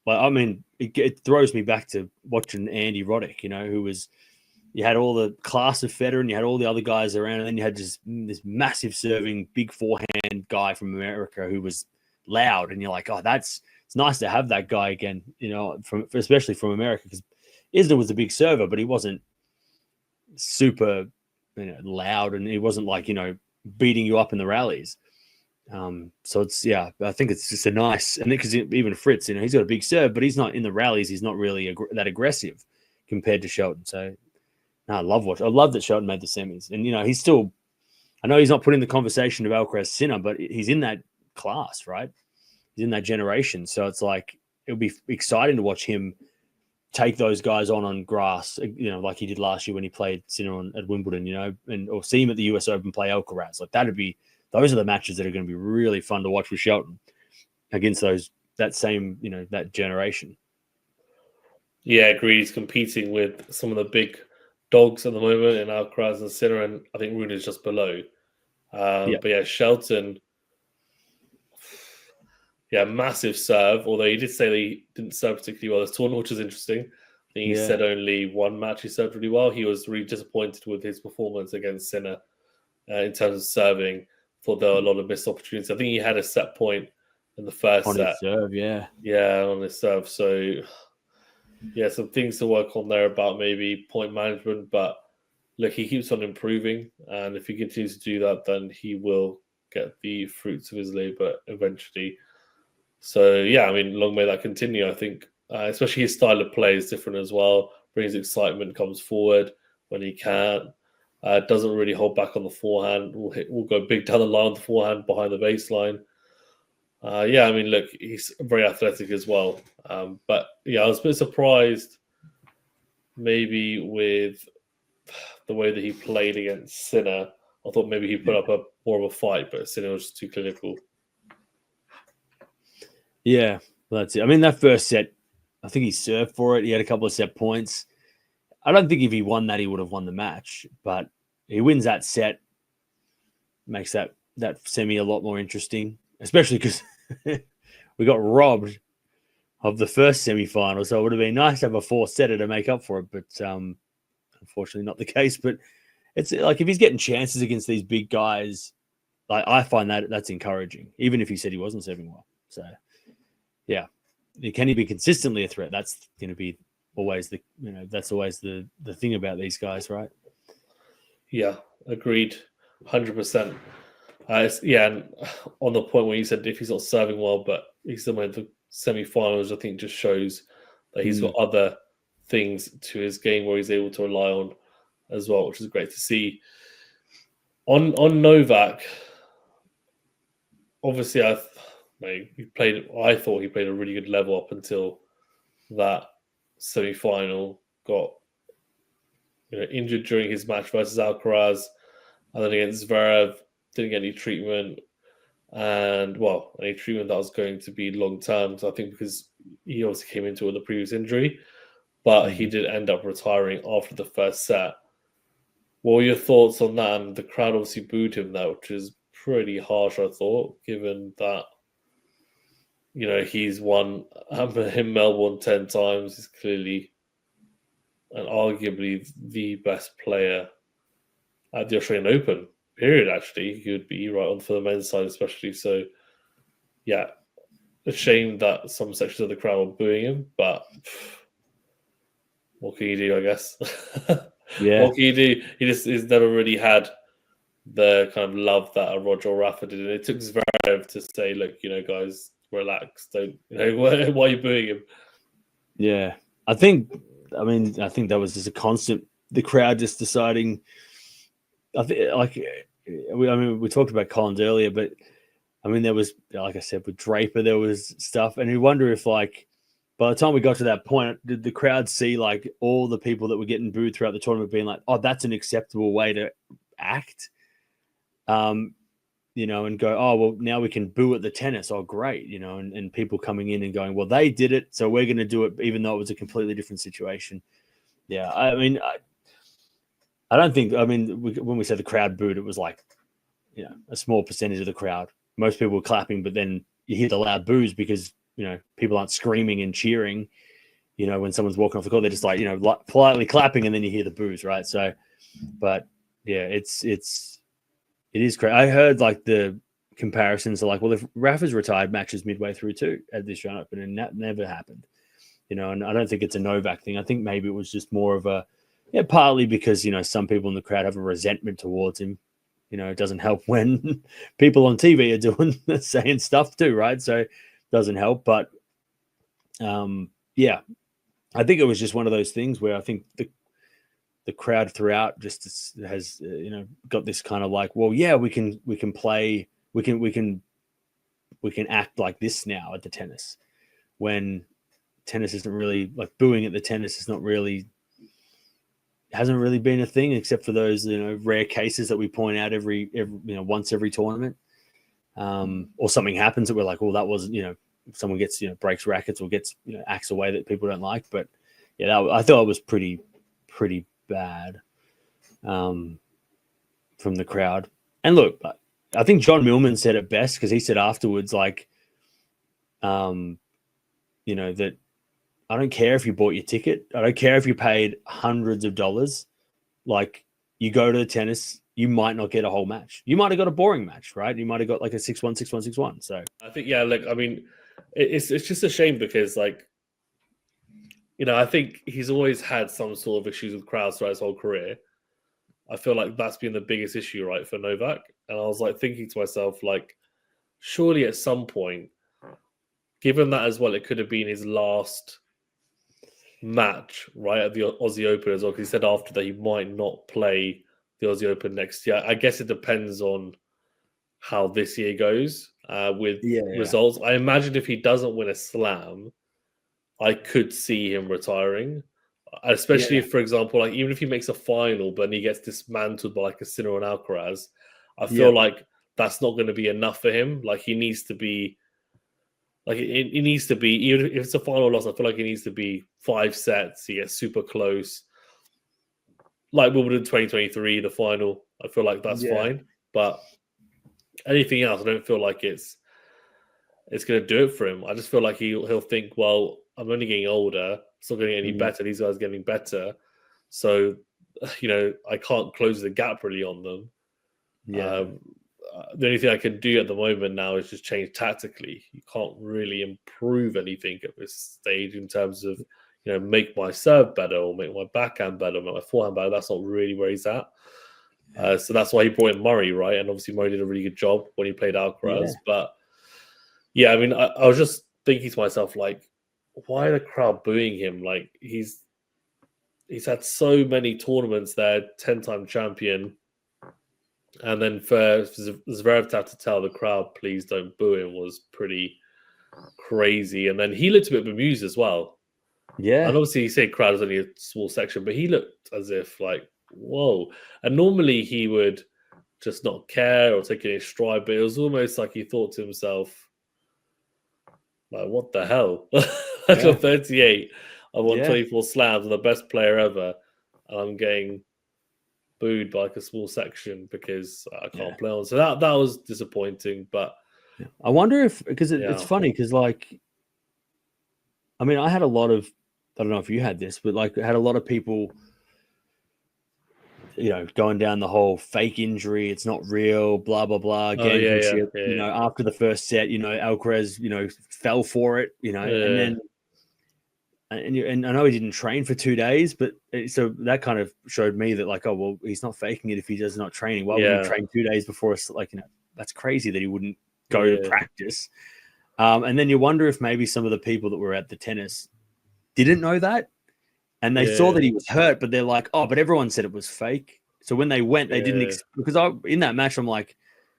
Like, I mean, it throws me back to watching Andy Roddick, you know, who was. You had all the class of Federer, and you had all the other guys around, and then you had just this massive serving, big forehand guy from America who was loud, and you're like, oh, it's nice to have that guy again, you know, especially from America, because Isner was a big server, but he wasn't super, you know, loud, and he wasn't like, you know, beating you up in the rallies. So it's, yeah, I think it's just a nice, and because even Fritz, you know, he's got a big serve, but he's not in the rallies. He's not really that aggressive compared to Shelton. So no, I love that Shelton made the semis, and you know, he's still. I know he's not put in the conversation of Alcaraz Sinner, but he's in that class, right? He's in that generation, so it's like it'll be exciting to watch him take those guys on grass, you know, like he did last year when he played Sinner at Wimbledon, you know, or see him at the US Open play Alcaraz. Like those are the matches that are going to be really fun to watch with Shelton against that same, you know, that generation. Yeah, agreed. He's competing with some of the big dogs at the moment in Alcaraz and Sinner, and I think Rune is just below. But yeah, Shelton, yeah, massive serve. Although he did say that he didn't serve particularly well this tournament, which is interesting. I think he said only one match he served really well. He was really disappointed with his performance against Sinner in terms of serving. Thought there were a lot of missed opportunities. I think he had a set point in the first on set. His serve, yeah, on his serve. So yeah, some things to work on there about maybe point management. But look, he keeps on improving, and if he continues to do that, then he will get the fruits of his labor eventually. So yeah, I mean, long may that continue. I think, especially his style of play is different as well. Brings excitement, comes forward when he can. Doesn't really hold back on the forehand. Will go big down the line on the forehand behind the baseline. Yeah, I mean, look, he's very athletic as well. But yeah, I was a bit surprised maybe with the way that he played against Sinner. I thought maybe he put up more of a fight, but Sinner was too clinical. Yeah, that's it. I mean, that first set, I think he served for it. He had a couple of set points. I don't think if he won that, he would have won the match, but he wins that set, makes that semi a lot more interesting, especially because we got robbed of the first semi-final. So it would have been nice to have a fourth setter to make up for it, but unfortunately not the case. But it's like if he's getting chances against these big guys, like I find that's encouraging, even if he said he wasn't serving well. So yeah, can he be consistently a threat? That's going to be always that's always the thing about these guys, right? Yeah, agreed, 100%. Yeah, and on the point where you said if he's not serving well, but he's still made the semi-finals, I think just shows that he's got other things to his game where he's able to rely on as well, which is great to see. On Novak, obviously, I thought he played a really good level up until that semi-final. Got injured during his match versus Alcaraz, and then against Zverev, didn't get any treatment, and any treatment that was going to be long term. So I think because he also came into it with a previous injury, but he did end up retiring after the first set. What were your thoughts on that? And the crowd obviously booed him, though, which is pretty harsh, I thought, given that he's won him Melbourne 10 times. He's clearly and arguably the best player at the Australian Open. Period. Actually, he would be right on for the men's side, especially. So, yeah, a shame that some sections of the crowd were booing him, but what can you do? I guess. Yeah. What can you do? He's never really had the kind of love that a Roger or Rafa did, and it took Zverev to say, "Look, guys, relax. Don't why are you booing him?" Yeah, I think that was just a constant. The crowd just deciding. I think, we talked about Collins earlier, but there was, like I said, with Draper, there was stuff, and you wonder if, like, by the time we got to that point, did the crowd see like all the people that were getting booed throughout the tournament being like, "Oh, that's an acceptable way to act," and go, "Oh, well, now we can boo at the tennis." Oh, great, and people coming in and going, "Well, they did it, so we're going to do it," even though it was a completely different situation. Yeah, I don't think. When we said the crowd booed, it was like, a small percentage of the crowd. Most people were clapping, but then you hear the loud boos because people aren't screaming and cheering. When someone's walking off the court, they're just like politely clapping, and then you hear the boos, right? So, but yeah, it is crazy. I heard like the comparisons are like, well, if Rafa's retired matches midway through too at this Australian Open, and that never happened. And I don't think it's a Novak thing. I think maybe it was just more of a, partly because some people in the crowd have a resentment towards him. It doesn't help when people on TV are doing saying stuff too, right? So it doesn't help. But yeah, I think it was just one of those things where I think the crowd throughout just has got this kind of like, well, yeah, we can play, we can act like this now at the tennis, when tennis isn't really, like, booing at the tennis is not really, hasn't really been a thing, except for those rare cases that we point out every once every tournament, or something happens that we're like, well, that wasn't, someone gets breaks rackets or gets acts away that people don't like. But yeah, I thought it was pretty bad from the crowd. And look, I think John Millman said it best, because he said afterwards, like, that I don't care if you bought your ticket. I don't care if you paid hundreds of dollars. Like, you go to the tennis, you might not get a whole match. You might have got a boring match, right? You might have got like a 6-1, 6-1, 6-1. So I think, yeah, look, it's just a shame because, like, I think he's always had some sort of issues with crowds throughout his whole career. I feel like that's been the biggest issue, right, for Novak. And I was like thinking to myself, like, surely at some point, given that as well, it could have been his last match, right, at the Aussie Open as well, because he said after that he might not play the Aussie Open next year. I guess it depends on how this year goes with results. I imagine if he doesn't win a slam, I could see him retiring, especially if, for example, like, even if he makes a final but he gets dismantled by like a Sinner and Alcaraz, I feel like that's not going to be enough for him. Like, he needs to be, like, it needs to be, even if it's a final loss, I feel like it needs to be 5 sets. He gets super close, like Wimbledon 2023, the final. I feel like that's fine, but anything else, I don't feel like it's going to do it for him. I just feel like he'll think, well, I'm only getting older. It's not getting any better. These guys are getting better. So, I can't close the gap really on them. Yeah. The only thing I can do at the moment now is just change tactically. You can't really improve anything at this stage in terms of, make my serve better or make my backhand better, make my forehand better. That's not really where he's at. So that's why he brought in Murray, right? And obviously Murray did a really good job when he played Alcaraz. Yeah. But yeah, I was just thinking to myself, like, why are the crowd booing him? Like, he's had so many tournaments there, 10-time champion. And then for Zverev to have to tell the crowd, please don't boo him, was pretty crazy. And then he looked a bit bemused as well. Yeah. And obviously he said crowd was only a small section, but he looked as if, like, whoa. And normally he would just not care or take it in stride, but it was almost like he thought to himself, like, what the hell? I got 38. I won 24 slams. I'm the best player ever. And I'm getting booed by like a small section because I can't play on. So that was disappointing. But I wonder if because it's Yeah. funny because like, I mean, I had a lot of, I don't know if you had this, but like, I had a lot of people, going down the whole fake injury, it's not real, blah blah blah, Oh yeah, yeah, gamesmanship. yeah, After the first set, Alcaraz, fell for it, and yeah, then and I know he didn't train for 2 days, but so that kind of showed me that like, oh well, he's not faking it if he does not training. Why would he yeah, train 2 days before us? Like, that's crazy that he wouldn't go to yeah, practice. And then you wonder if maybe some of the people that were at the tennis didn't know that, and they saw yeah, that he was hurt, but they're like, oh, but everyone said it was fake. So when they went, they didn't yeah, because in that match, I'm like,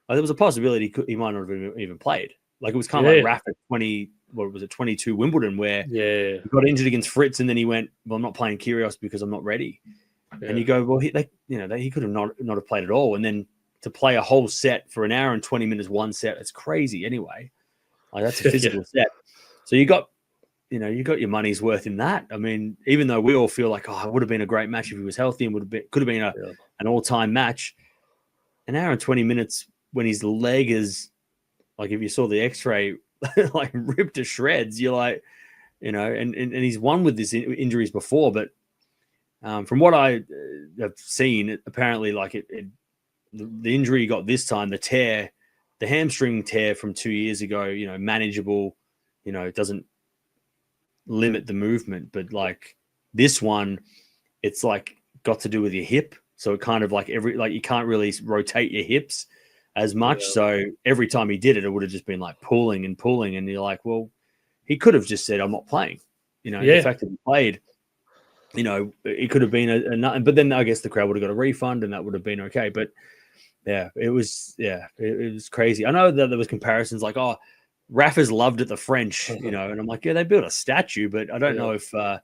oh, there was a possibility he might not have even played. Like it was kind of like yeah, Rafa 22 Wimbledon, where yeah, he got injured against Fritz, and then he went, well, I'm not playing Kyrgios because I'm not ready. And you go, well, he could have not have played at all, and then to play a whole set for an hour and 20 minutes, one set, it's crazy. Anyway, like that's a physical set. So you got your money's worth in that. I mean, even though we all feel like, oh, it would have been a great match if he was healthy and could have been an all-time match, an hour and 20 minutes when his leg is like, if you saw the X-ray, like ripped to shreds, you're like, and he's won with these injuries before, but from what I have seen, apparently like the injury he got this time, the hamstring tear from 2 years ago, manageable, it doesn't limit the movement, but like this one, it's like got to do with your hip. So it kind of like you can't really rotate your hips as much. yeah, So every time he did it, it would have just been like pulling and pulling. And you're like, well, he could have just said, I'm not playing. The fact that he played, it could have been a but then I guess the crowd would have got a refund and that would have been okay. But it was crazy. I know that there was comparisons like, oh, Rafa's loved at the French, and I'm like, yeah, they built a statue, but I don't know if I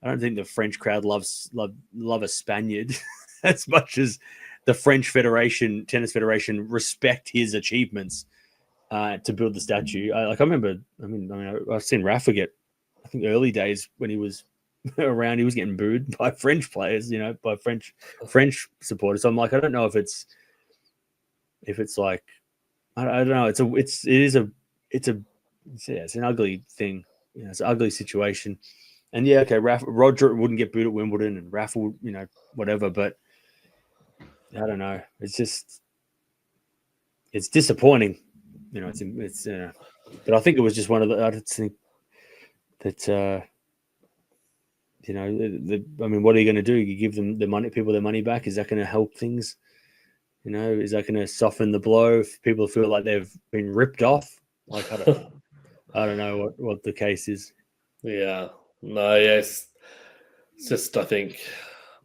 don't think the French crowd love a Spaniard as much as the French Tennis Federation respect his achievements to build the statue. I remember, I've seen Rafa get, I think early days when he was around, he was getting booed by French players, by French supporters. So I'm like, I don't know if it's like, I don't know. It's an ugly thing. It's an ugly situation. And Roger wouldn't get booed at Wimbledon, and Rafa would, whatever. But I don't know. It's disappointing. But I think it was just one of the. I don't think that. What are you going to do? You give them people their money back? Is that going to help things? Is that going to soften the blow if people feel like they've been ripped off? Like, I don't know what the case is. yeah. No, yes. It's just, I think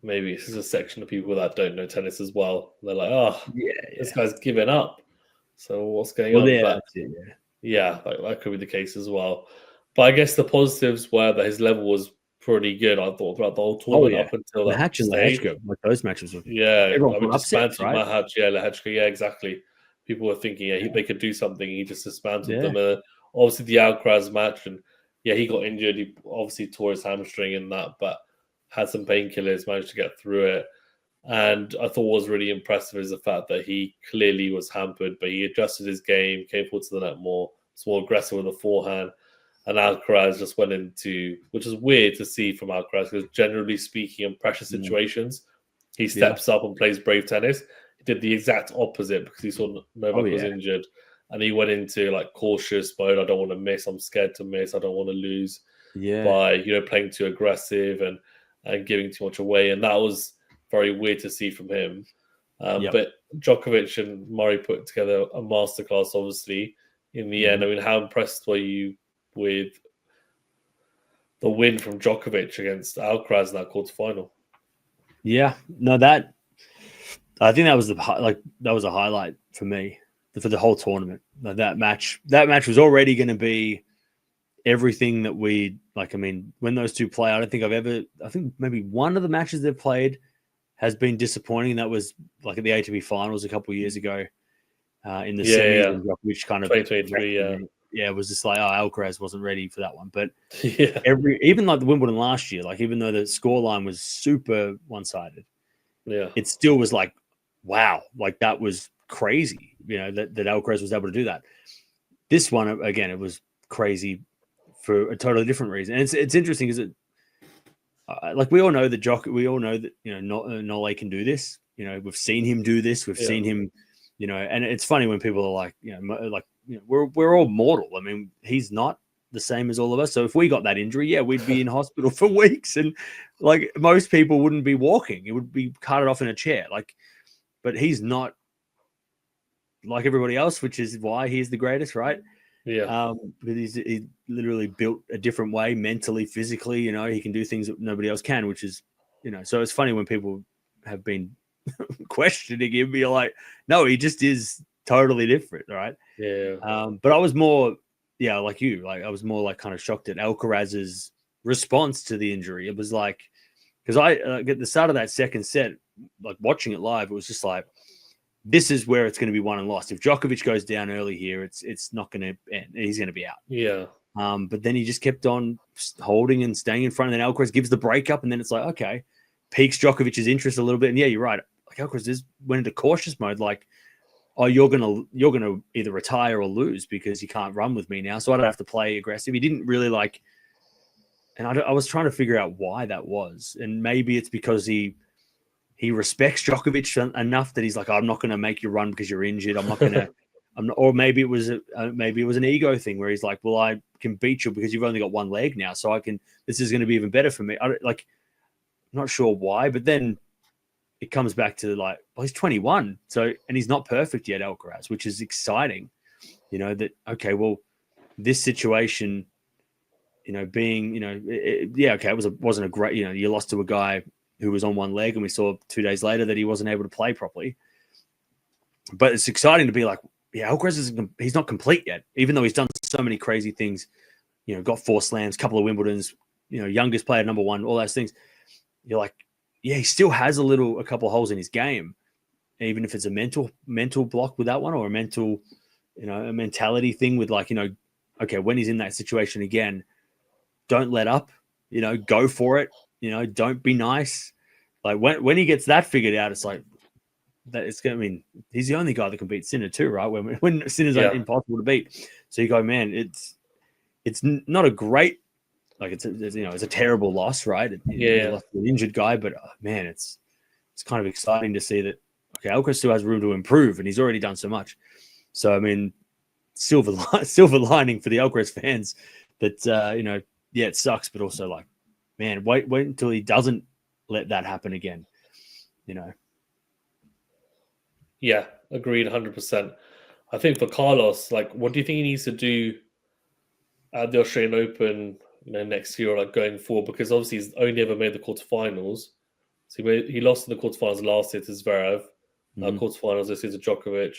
maybe this is a section of people that don't know tennis as well. They're like, oh, this guy's given up. So what's going on? Yeah, But that's it, that could be the case as well. But I guess the positives were that his level was pretty good, I thought, throughout the whole tournament up until that Mahatch and stage. Lehechka, like those matches were. Yeah, Everyone just upset, right? Mahatch, Lehechka, exactly. People were thinking, they could do something. He just dismantled them. Obviously, the Alcaraz match, and he got injured. He obviously tore his hamstring in that, but had some painkillers, managed to get through it. And I thought what was really impressive is the fact that he clearly was hampered, but he adjusted his game, came forward to the net more, was more aggressive with the forehand. And Alcaraz just went into, which is weird to see from Alcaraz, because generally speaking, in pressure situations, he steps up and plays brave tennis. He did the exact opposite because he saw Novak was injured. And he went into like cautious mode. I don't want to miss. I'm scared to miss. I don't want to lose by, playing too aggressive and giving too much away. And that was very weird to see from him. But Djokovic and Murray put together a masterclass, obviously, in the end. I mean, how impressed were you with the win from Djokovic against Alcaraz in that quarterfinal? Yeah, no, I think that was that was a highlight for me for the whole tournament. That match was already going to be everything that we like. I mean, when those two play, I think maybe one of the matches they've played has been disappointing. That was like at the ATP finals a couple of years ago in the semis, which kind of 2023, it was just like, oh, Alcaraz wasn't ready for that one. But even like the Wimbledon last year, like even though the scoreline was super one-sided, it still was like, wow, like that was crazy, that Alcaraz was able to do that. This one again, it was crazy for a totally different reason. And it's interesting because like we all know that Nole can do this. You know, we've seen him do this. We've seen him, you know, and it's funny when people are like, we're all mortal. I mean, he's not the same as all of us. So if we got that injury, yeah, we'd be in hospital for weeks, and like most people wouldn't be walking. It would be carted off in a chair. Like, but he's not like everybody else, which is why he's the greatest, right? Yeah. Because he literally built a different way, mentally, physically. You know, he can do things that nobody else can, which is, you know. So it's funny when people have been questioning him, you're like, no, he just is totally different, right? Yeah. But I was more, like you, like I was more like kind of shocked at Alcaraz's response to the injury. It was like, because I at the start of that second set, like watching it live, it was just like, this is where it's going to be won and lost. If Djokovic goes down early here, it's not going to end. He's going to be out. Yeah. But then he just kept on holding and staying in front, and then Alcaraz gives the breakup, and then it's like, okay, piques Djokovic's interest a little bit. And yeah, you're right. Like Alcaraz just went into cautious mode, like, oh, you're gonna either retire or lose because you can't run with me now, so I don't have to play aggressive. He didn't really like, and I was trying to figure out why that was, and maybe it's because he respects Djokovic enough that he's like, I'm not going to make you run because you're injured. I'm not going to. I'm not, or maybe it was an ego thing where he's like, well, I can beat you because you've only got one leg now, so I can. This is going to be even better for me. I'm not sure why, but then it comes back to like, well, he's 21, so and he's not perfect yet, Alcaraz, which is exciting. You know that okay, well, this situation, you know, being, you know, okay, it wasn't a great, you know, you lost to a guy who was on one leg, and we saw 2 days later that he wasn't able to play properly. But it's exciting to be like, yeah, Alcaraz he's not complete yet, even though he's done so many crazy things. You know, got 4 slams, couple of Wimbledons, you know, youngest player, number 1, all those things. You're like, yeah, he still has a couple of holes in his game, even if it's a mental block with that one, or a mental, you know, a mentality thing with like, you know, okay, when he's in that situation again, don't let up, you know, go for it, you know, don't be nice. Like when he gets that figured out, it's like that. It's going. I mean, he's the only guy that can beat Sinner too, right? When Sinner's impossible to beat, so you go, man, it's not a great. Like it's a terrible loss, right? You lost to an injured guy, but man, it's kind of exciting to see that. Okay, Alcaraz still has room to improve, and he's already done so much. So I mean, silver lining for the Alcaraz fans that you know, yeah, it sucks, but also like, man, wait until he doesn't let that happen again. You know. Yeah, agreed, 100%. I think for Carlos, like, what do you think he needs to do at the Australian Open, you know, next year, or like going forward? Because obviously he's only ever made the quarterfinals. So he lost in the quarterfinals last year to Zverev. Quarterfinals this year to Djokovic.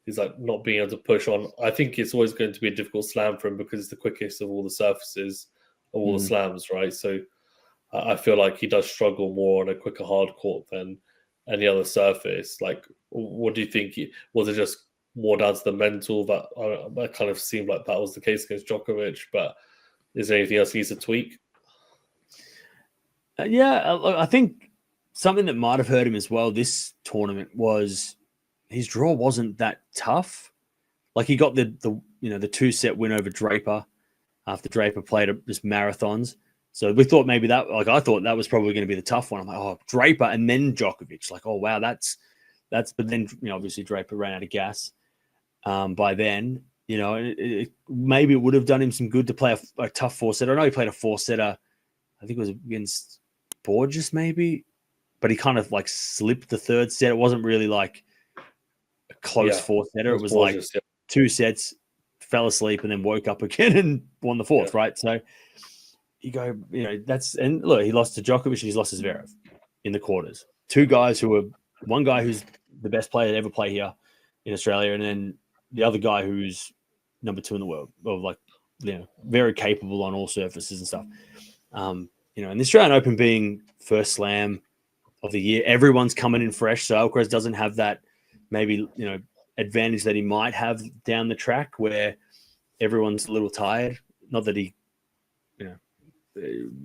He's like not being able to push on. I think it's always going to be a difficult slam for him because it's the quickest of all the surfaces of all the slams, right? So I feel like he does struggle more on a quicker hard court than any other surface. Like, what do you think? Was it just more down to the mental that kind of seemed like that was the case against Djokovic? But is there anything else he needs to tweak? I think something that might have hurt him as well this tournament was his draw wasn't that tough. Like he got the 2-set win over Draper after Draper played just marathons. So we thought maybe that, like I thought that was probably going to be the tough one. I'm like, oh, Draper and then Djokovic. Like, oh wow, that's. But then, you know, obviously Draper ran out of gas by then. You know, maybe it would have done him some good to play a tough 4-setter. I know he played a 4-setter. I think it was against Borges maybe, but he kind of like slipped the 3rd set. It wasn't really like a close 4-setter. It was Borges, like 2 sets, fell asleep, and then woke up again and won the 4th, right? So you go, you know, and look, he lost to Djokovic and he's lost to Zverev in the quarters. 2 guys who were, one guy who's the best player to ever play here in Australia, and then the other guy who's number 2 in the world, or like, you know, very capable on all surfaces and stuff. You know, and the Australian Open being first slam of the year, everyone's coming in fresh. So Alcaraz doesn't have that maybe, you know, advantage that he might have down the track where everyone's a little tired. Not that he, you know,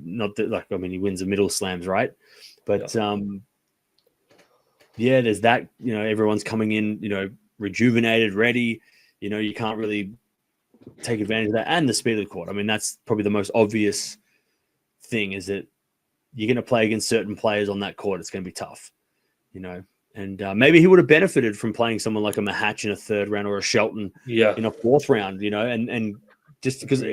not that, like, I mean, he wins the middle slams, right? But there's that, you know, everyone's coming in, you know, rejuvenated, ready. You know, you can't really take advantage of that and the speed of the court. I mean, that's probably the most obvious thing is that you're going to play against certain players on that court. It's going to be tough, you know. And maybe he would have benefited from playing someone like a Mahatch in a third round or a Shelton in a fourth round, you know, and just because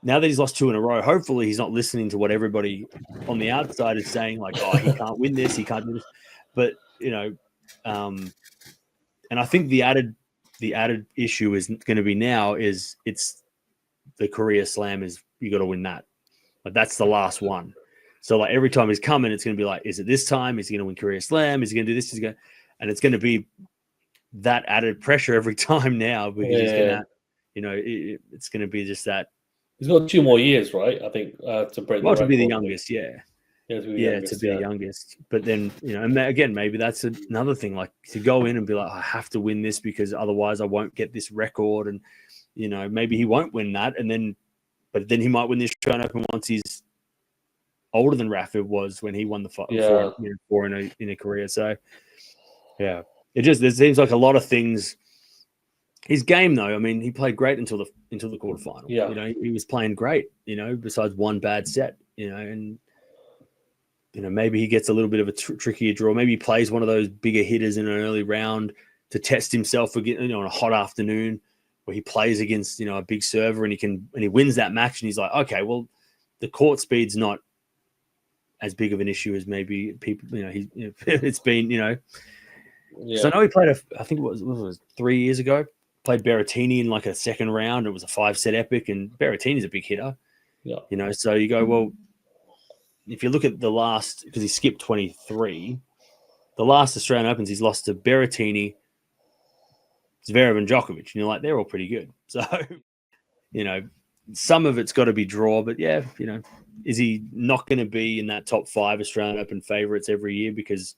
now that he's lost 2 in a row, hopefully he's not listening to what everybody on the outside is saying, like, oh, he can't win this, he can't do this. But, you know, and I think the added issue is going to be now is it's the Korea Slam is you got to win that. But that's the last one. So like every time he's coming, it's going to be like, is it this time? Is he going to win Korea Slam? Is he going to do this? And it's going to be that added pressure every time now because he's going to, you know, it's going to be just that. He's got 2 more years, right? I think to break. Well, to be the youngest, to be the youngest. But then, you know, and again, maybe that's another thing, like to go in and be like, I have to win this because otherwise I won't get this record. And, you know, maybe he won't win that. But then he might win this Australian Open once he's older than Rafa was when he won the 4 in a career. So, yeah, it seems like a lot of things. His game, though, I mean, he played great until the quarterfinal. Yeah, you know, he was playing great. You know, besides one bad set. You know, and you know maybe he gets a little bit of a trickier draw. Maybe he plays one of those bigger hitters in an early round to test himself again. You know, on a hot afternoon where he plays against a big server and he wins that match and he's like, okay, well, the court speed's not as big of an issue as maybe people. It's been. So I know he played I think it was 3 years ago. Played Berrettini in like a second round. It was a 5-set epic, and Berrettini's a big hitter. Yeah. So you go, well, if you look at the last, because he skipped 23, the last Australian Opens he's lost to Berrettini, Zverev, and Djokovic, and you're like, they're all pretty good. So, some of it's got to be draw, but yeah, is he not going to be in that top 5 Australian Open favourites every year because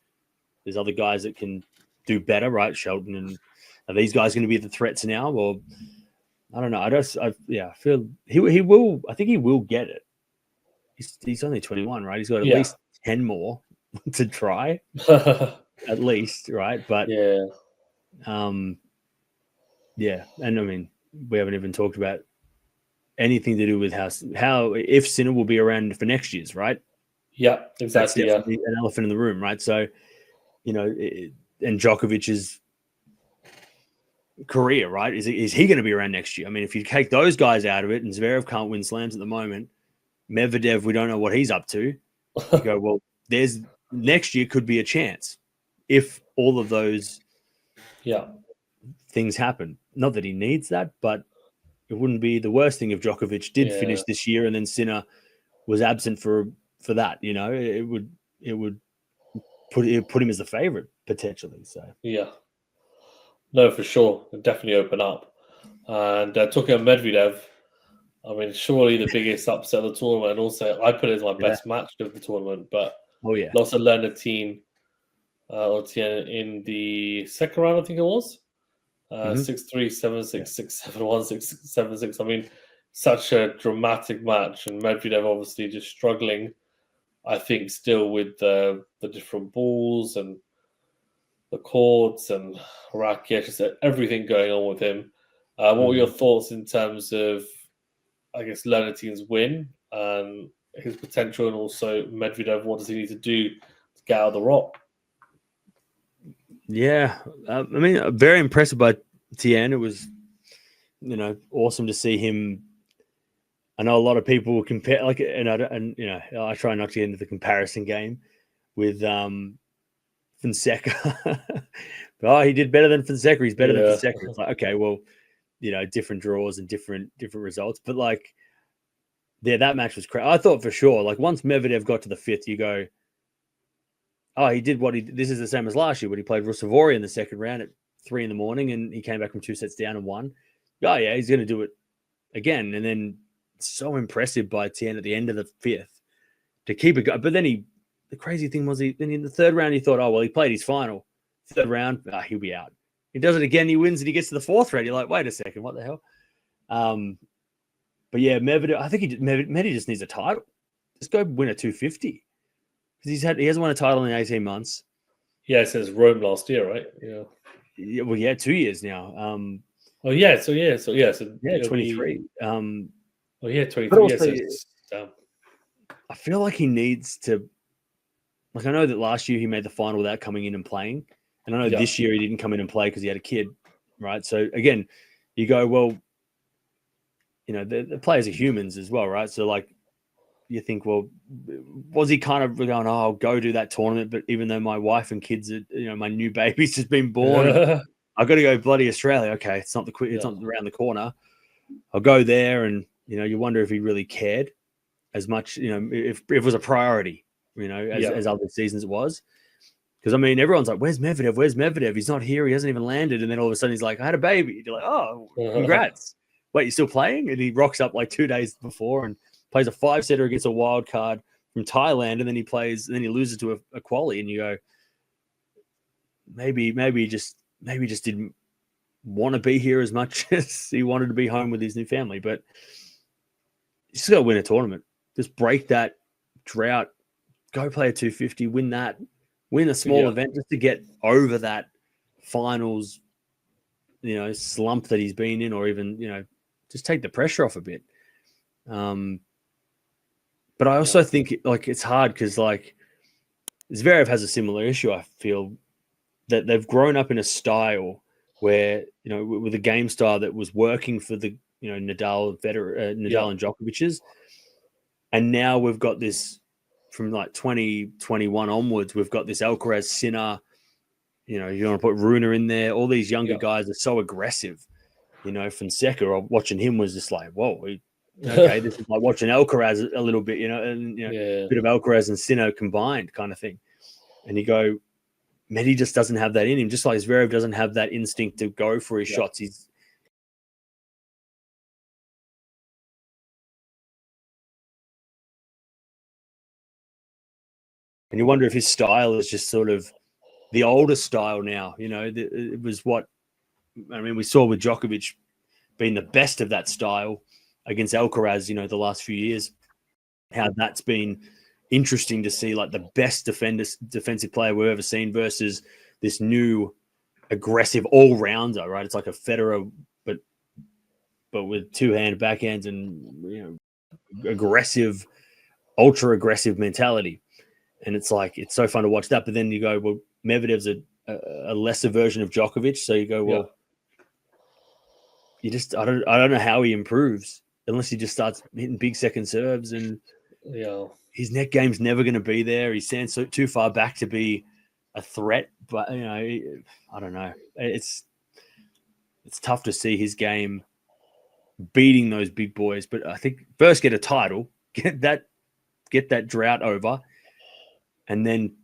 there's other guys that can do better, right? Shelton, and are these guys going to be the threats now? Or I don't know. I feel he will. I think he will get it. He's only 21, right? He's got at least 10 more to try, at least, right? But yeah. And I mean, we haven't even talked about anything to do with how if Sinner will be around for next year's, right? Yeah, exactly. That's definitely an elephant in the room, right? So, and Djokovic's career, right? Is he going to be around next year? I mean, if you take those guys out of it, and Zverev can't win slams at the moment, Medvedev, we don't know what he's up to. You go, well, there's next year could be a chance if all of those things happen. Not that he needs that, but it wouldn't be the worst thing if Djokovic did finish this year and then Sinner was absent for that. It would put him as the favorite potentially. So no, for sure, it'd definitely open up. And talking of Medvedev, I mean, surely the biggest upset of the tournament, and also I put it as my best match of the tournament, but lost to Lernatine in the second round, I think it was. 6-3, 7-6, 6-7, 1-6, 7-6. I mean, such a dramatic match, and Medvedev obviously just struggling, I think, still with the different balls and the courts and racket, just everything going on with him. What were your thoughts in terms of, I guess, Lernatine's win and his potential, and also Medvedev, what does he need to do to get out of the rock? Yeah, I mean, very impressed by Tien. It was, awesome to see him. I know a lot of people will compare, I try not to get into the comparison game with Fonseca. He did better than Fonseca. He's better than Fonseca. It's like, okay, well, different draws and different results, but that match was crazy. I thought for sure, once Medvedev got to the 5th, you go, oh, he did this is the same as last year when he played Ruusuvuori in the second round at 3 a.m, and he came back from 2 sets down and won. Oh yeah, he's going to do it again. And then so impressive by Tien at the end of the 5th to keep it going. But then the crazy thing was then in the 3rd round, he thought, oh, well, he played his final. 3rd round, he'll be out. He does it again, he wins, and he gets to the 4th round. You're like, wait a second, what the hell? But yeah, Medvedev, I think Medvedev just needs a title. Just go win a 250. Because he hasn't won a title in 18 months. Yeah, since Rome last year, right? Yeah. Well, 2 years now. Oh yeah, so Yeah, it'll be 23. oh yeah, But 23. Yeah, also, so it's, I feel like he needs to. Like, I know that last year he made the final without coming in and playing, and I know yeah, this year he didn't come in and play because he had a kid, right? So again, you go, well, the players are humans as well, right? So like, you think, well, was he kind of going, oh, I'll go do that tournament, but even though my wife and kids are, my new baby's just been born, and yeah, I've got to go bloody Australia. Okay, it's not it's not around the corner. I'll go there, and you wonder if he really cared as much, if it was a priority, as other seasons it was. Because I mean, everyone's like, "Where's Medvedev? Where's Medvedev? He's not here. He hasn't even landed." And then all of a sudden, he's like, "I had a baby." You're like, "Oh, congrats!" Wait, you're still playing? And he rocks up like 2 days before and plays a 5-setter against a wild card from Thailand, and then he loses to a quali, and you go, maybe he just didn't want to be here as much as he wanted to be home with his new family. But you just got to win a tournament. Just break that drought. Go play a 250. Win that. Win a small event just to get over that finals, slump that he's been in, or even just take the pressure off a bit. But I also think it's hard because like Zverev has a similar issue. I feel that they've grown up in a style where with a game style that was working for the Nadal, Nadal and Djokovic's, and now we've got this from like 2021 onwards. We've got this Alcaraz, Sinner. You want to put Runa in there. All these younger guys are so aggressive. Fonseca, watching him was just like, whoa, okay, this is like watching Alcaraz a little bit, and a bit of Alcaraz and Sinner combined kind of thing. And you go, Medi just doesn't have that in him, just like Zverev doesn't have that instinct to go for his shots. And you wonder if his style is just sort of the older style now. It was what we saw with Djokovic being the best of that style against Alcaraz, the last few years, how that's been interesting to see, like the best defensive player we've ever seen versus this new aggressive all-rounder, right? It's like a Federer, but with two-hand backhands and, aggressive, ultra-aggressive mentality. And it's like, it's so fun to watch that. But then you go, well, Medvedev's a lesser version of Djokovic. So you go, well, I don't know how he improves unless he just starts hitting big second serves, and his net game's never going to be there. He stands too far back to be a threat. But I don't know. It's tough to see his game beating those big boys. But I think first get a title, get that drought over, and then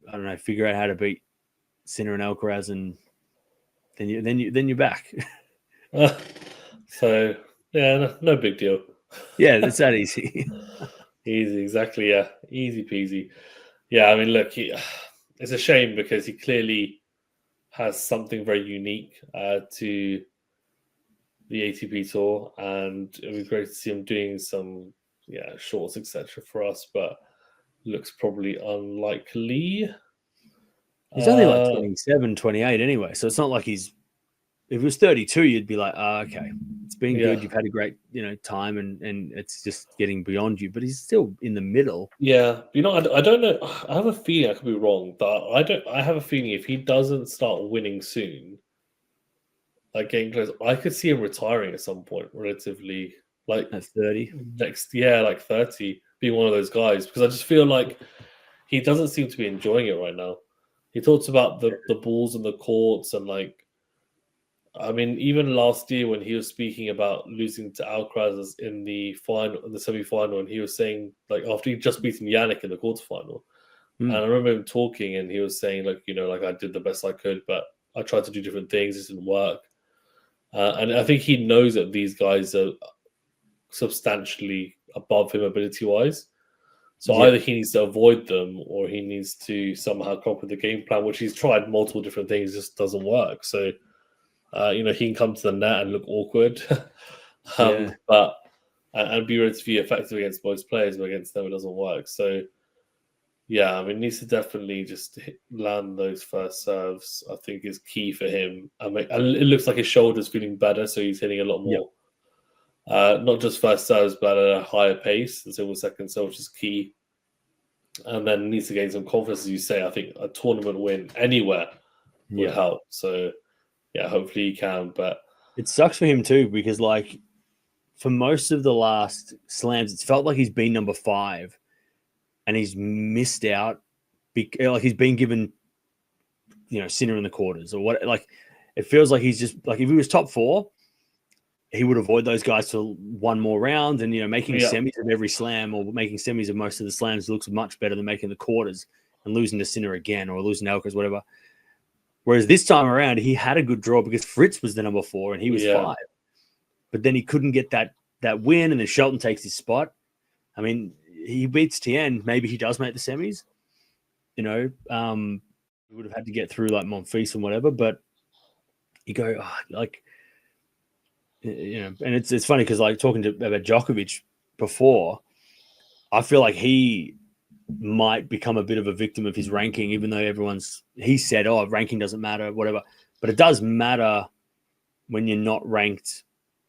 I don't know, figure out how to beat Sinner and Alcaraz, and then you're back. So yeah, no big deal. Yeah, it's that easy. Easy, exactly. Yeah, easy peasy. Yeah, I mean, look, it's a shame because he clearly has something very unique to the ATP Tour, and it would be great to see him doing some shorts, etc. for us, but looks probably unlikely. He's only like 27, 28 anyway, so it's not like he's. If it was 32, you'd be like, oh, okay, it's been good. You've had a great, time, and it's just getting beyond you. But he's still in the middle. Yeah, I don't know. I have a feeling I could be wrong, but I have a feeling if he doesn't start winning soon, like getting close, I could see him retiring at some point, relatively like at 30. Like 30, being one of those guys, because I just feel like he doesn't seem to be enjoying it right now. He talks about the balls and the courts, and like, I mean, even last year when he was speaking about losing to Alcaraz in the final, in the semi-final, and he was saying, like, after he just beaten Yannick in the quarterfinal, and I remember him talking, and he was saying, like, like I did the best I could, but I tried to do different things, it didn't work. And I think he knows that these guys are substantially above him ability-wise. So either he needs to avoid them, or he needs to somehow come up with a game plan, which he's tried multiple different things, just doesn't work. So he can come to the net and look awkward, but and be ready to be effective against most players, but against them it doesn't work. So Yeah, I mean, needs to definitely just land those first serves. I think is key for him. I mean, and it looks like his shoulder's feeling better, so he's hitting a lot Yep. more. Not just first serves, but at a higher pace than single second serve, which is key. And then needs to gain some confidence, as you say. I think a tournament win anywhere would Yeah. help. So, yeah, hopefully he can. But It sucks for him too, because like for most of the last slams, it's felt like he's been number 5 and he's missed out. Like he's been given, Sinner in the quarters or what. Like it feels like he's just like if he was top 4, he would avoid those guys for one more round, and making semis of every slam or making semis of most of the slams looks much better than making the quarters and losing to Sinner again or losing to Alcaraz, whatever. Whereas this time around, he had a good draw because Fritz was the number 4 and he was 5, but then he couldn't get that win, and then Shelton takes his spot. I mean, he beats Tien. Maybe he does make the semis. He would have had to get through like Monfils and whatever, but you go and it's funny because like talking about Djokovic before, I feel like he might become a bit of a victim of his ranking, even though he said, "Oh, ranking doesn't matter, whatever," but it does matter when you're not ranked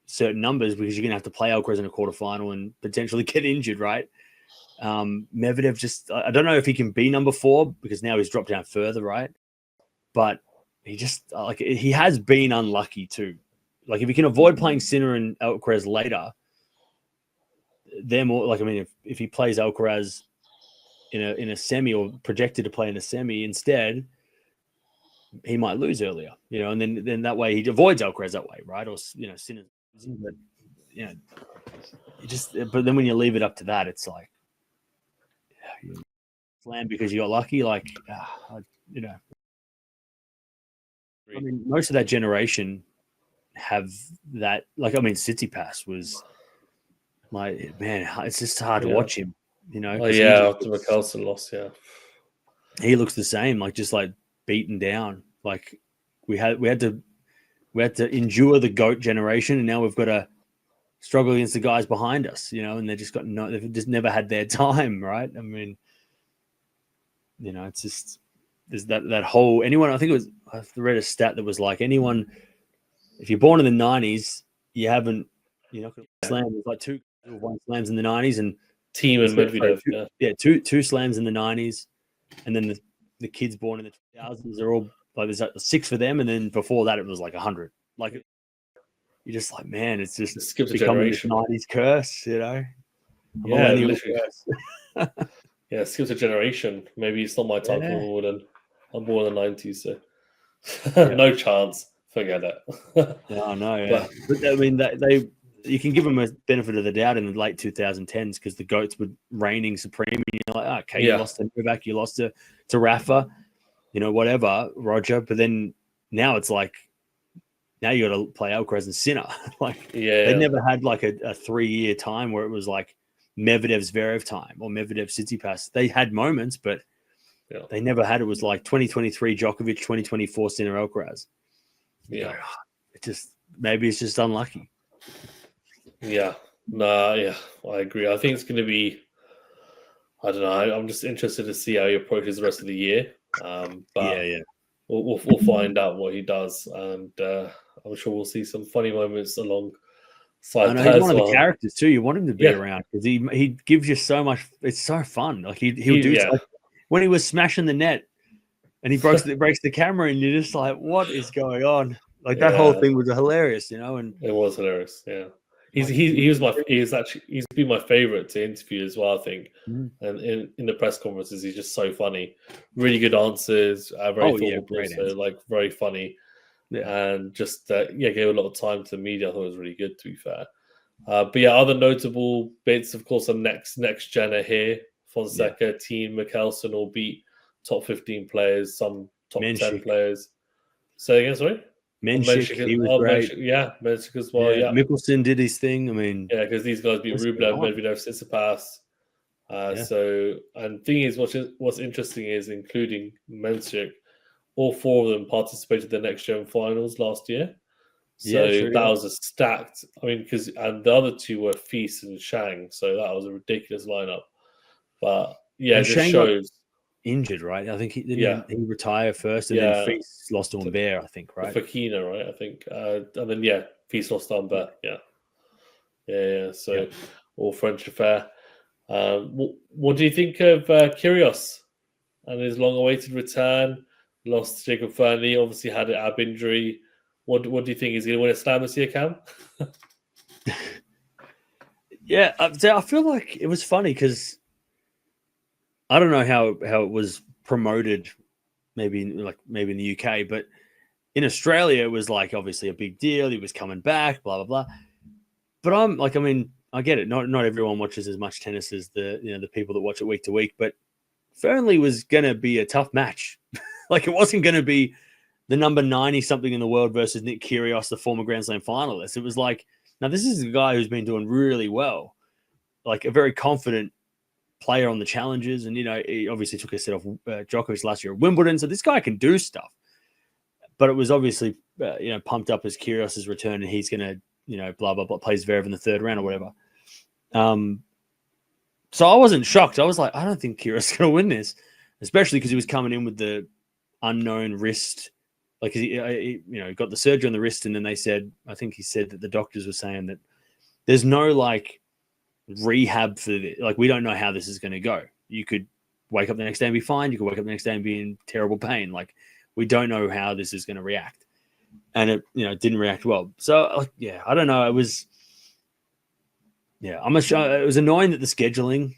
certain numbers because you're gonna have to play Alcaraz in a quarterfinal and potentially get injured, right? Medvedev I don't know if he can be number 4 because now he's dropped down further, right? But he just he has been unlucky too. Like if he can avoid playing Sinner and Alcaraz later, they're more like, I mean, if he plays Alcaraz in a semi or projected to play in a semi instead, he might lose earlier, and then that way he avoids Alcaraz that way, right? Or Sinner, but but then when you leave it up to that, it's like slam because you got lucky, I mean, most of that generation have that. Like, I mean, Tsitsipas was like, man, it's just hard to watch him, Oh yeah, after Michelsen lost, he looks the same, like just like beaten down. Like we had to endure the GOAT generation, and now we've got to struggle against the guys behind us, and they've just never had their time, right? I mean, it's just there's that whole anyone. I think I read a stat that was like anyone. If you're born in the 90s, you're not going to slam. There's like 2 won slams in the 90s, and Team and Medvedev. Two slams in the 90s, and then the kids born in the 2000s are all like there's like 6 for them, and then before that it was like 100. Like you're just like, man, it's just becoming this 90s curse, Yeah, yeah, skips a generation. Maybe it's not my time to award, and I'm born in the 90s, so no chance. Forget it. No, yeah. But I mean, you can give them a benefit of the doubt in the late 2010s because the GOATs were reigning supreme. And you're like, okay, you lost to Novak, you lost to Rafa, whatever, Roger. But then now it's like, now you got to play Alcaraz and Sinner. They never had like a 3-year time where it was like Medvedev Zverev time or Medvedev Tsitsipas. They had moments, but they never had. It was like 2023 Djokovic, 2024 Sinner Alcaraz. Yeah, maybe it's just unlucky. Yeah, I agree. I think it's going to be. I don't know. I'm just interested to see how he approaches the rest of the year. But we'll find out what he does, and I'm sure we'll see some funny moments alongside. I know he's one of the characters too. You want him to be around because he gives you so much. It's so fun. Like he'll do like when he was smashing the net. And he breaks the camera, and you're just like, "What is going on?" Like that whole thing was hilarious, And it was hilarious. Yeah, he's been my favorite to interview as well. I think, and in the press conferences, he's just so funny. Really good answers, very thoughtful, so like very funny, and just gave a lot of time to the media. I thought it was really good, to be fair. But other notable bits, of course, the next gen are here. Fonseca, Team, Michelsen all beat top 15 players, some top 10 players. Say again, sorry? Menchik, he was great. Menchik as well. Yeah, Mickelson did his thing. I mean, because these guys beat Rublev, Medvedev, Tsitsipas. So, and thing is, what's interesting is, including Menchik, all 4 of them participated in the next gen finals last year. So that was a stacked. I mean, and the other 2 were Feast and Shang. So that was a ridiculous lineup. But it just shows. injured, right? I think he Yeah. didn't he retire first, and then Feast lost to Humbert, I think, right? Fakina, right? I think, and then Feast lost Amber. Yeah. So all French affair. What do you think of Kyrgios and his long-awaited return? Lost Jacob Fernley, obviously had an ab injury. What do you think? Is he going to win a slam this year, Cam? Yeah, I feel like it was funny because I don't know how it was promoted, maybe in the UK, but in Australia it was like obviously a big deal. He was coming back, blah blah blah. But I'm like, I mean, I get it. Not everyone watches as much tennis as the people that watch it week to week. But Fernley was going to be a tough match. Like it wasn't going to be the number 90 something in the world versus Nick Kyrgios, the former Grand Slam finalist. It was like, now this is a guy who's been doing really well, like a very confident player on the challenges. And, he obviously took a set off Djokovic last year at Wimbledon. So this guy can do stuff. But it was obviously, pumped up as Kyrgios' return, and he's going to, blah, blah, blah, plays Zverev in the third round or whatever. So I wasn't shocked. I was like, I don't think Kyrgios is going to win this, especially because he was coming in with the unknown wrist. Like, he got the surgery on the wrist, and then he said that the doctors were saying that there's no, like, rehab for this. Like, we don't know how this is going to go. You could wake up the next day and be fine. You could wake up the next day and be in terrible pain. Like, we don't know how this is going to react. And it, didn't react well. So, I don't know. It was, it was annoying that the scheduling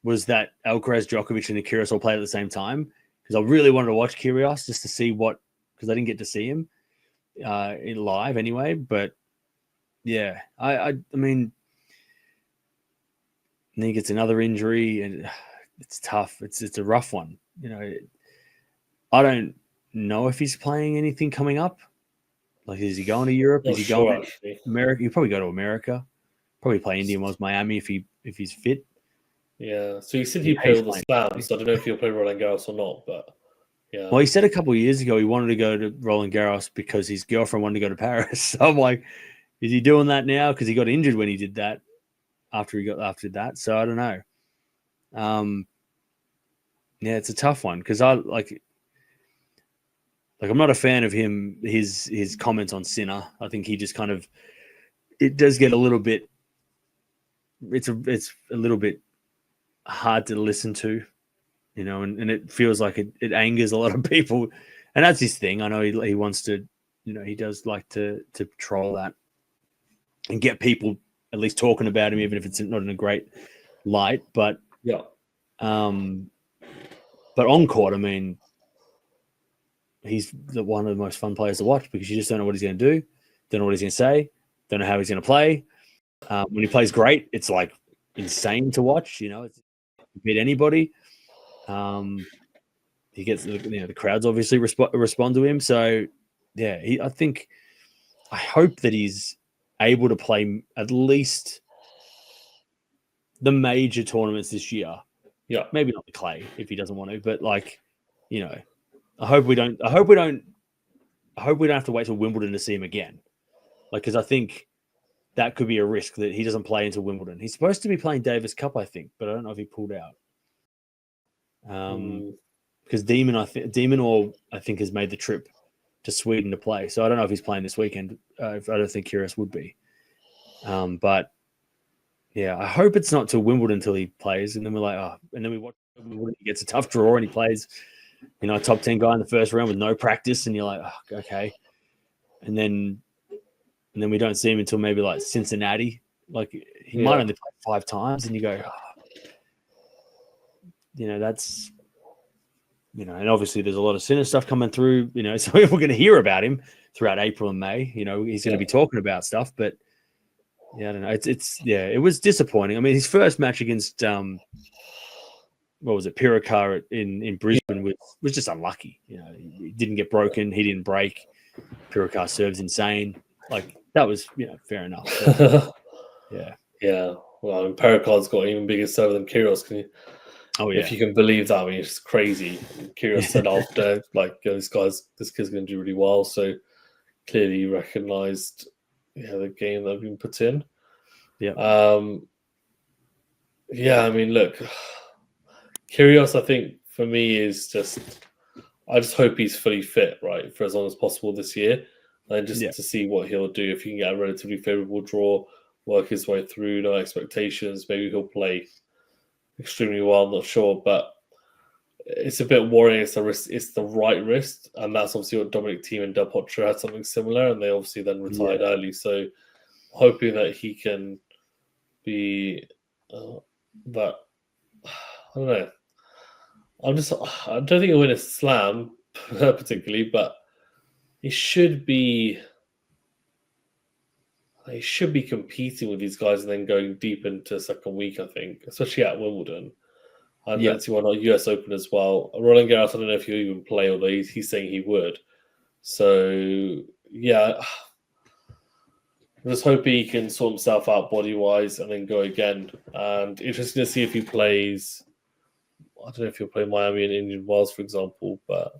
was that Alcaraz, Djokovic, and Kyrgios all played at the same time, because I really wanted to watch Kyrgios just to see because I didn't get to see him in live anyway. But yeah, I mean, and he gets another injury, and it's tough. It's a rough one. I don't know if he's playing anything coming up. Like, is he going to Europe? Is he going to America? He'll probably go to America. Probably play Indian Wells, Miami if he's fit. Yeah. So he said he'd play all the slams. So I don't know if he'll play Roland Garros or not, but yeah. Well, he said a couple of years ago he wanted to go to Roland Garros because his girlfriend wanted to go to Paris. So I'm like, is he doing that now? Because he got injured when he did that after that. So I don't know. Yeah, it's a tough one because I'm not a fan of him, his comments on Sinner. I think he just kind of, it does get a little bit, it's a little bit hard to listen to, and it feels like it angers a lot of people. And that's his thing. I know he wants to, he does like to troll that and get people at least talking about him, even if it's not in a great light. But yeah. But on court, I mean, he's one of the most fun players to watch because you just don't know what he's going to do, don't know what he's going to say, don't know how he's going to play. When he plays great, it's like insane to watch. It's beat anybody. He gets the crowds obviously respond to him. So yeah, I hope that he's able to play at least the major tournaments this year. Yeah, maybe not the clay if he doesn't want to, but I hope we don't have to wait till Wimbledon to see him again. Because I think that could be a risk that he doesn't play into Wimbledon. He's supposed to be playing Davis Cup, I think, but I don't know if he pulled out. Because Demon has made the trip to Sweden to play. So I don't know if he's playing this weekend. I don't think Kyrgios would be. But yeah, I hope it's not till Wimbledon until he plays, and then we're like, and then we watch Wimbledon. He gets a tough draw and he plays, a top 10 guy in the first round with no practice, and you're like, okay, and then we don't see him until maybe like Cincinnati. Like he might only play 5 times, and you go, that's, and obviously there's a lot of Sinner stuff coming through, so we're going to hear about him throughout April and May. He's going to be talking about stuff, but. Yeah, I don't know. It was disappointing. I mean, his first match against what was it, Pirikar in Brisbane was just unlucky. He didn't get broken. He didn't break. Pirikar serves insane. Like that was fair enough. But, yeah. Yeah. Well, I mean, Perikar's got even bigger serve than Kyrgios. Can you? Oh yeah. If you can believe that, I mean, it's crazy. Kyrgios said after, this kid's going to do really well. So clearly recognised. The game they've been put in. Yeah. I mean, look, Kyrgios, I think for me is just I just hope he's fully fit, right, for as long as possible this year, and just Yeah. to see what he'll do if he can get a relatively favourable draw, work his way through, no expectations. Maybe he'll play extremely well. I'm not sure, but it's a bit worrying. It's the wrist, it's the right wrist, and that's obviously what Dominic Thiem and Del Potro had something similar, and they obviously then retired early. So hoping that he can be that. I don't know. I don't think he'll win a slam particularly, but he should be. He should be competing with these guys and then going deep into second week. I think, especially at Wimbledon. And Yeah. let's see what US Open as well. Roland Garros, I don't know if he'll even play, although he's saying he would. So yeah, I'm just hoping he can sort himself out body wise and then go again. And interesting to see if he plays. I don't know if he'll play Miami and Indian Wells, for example, but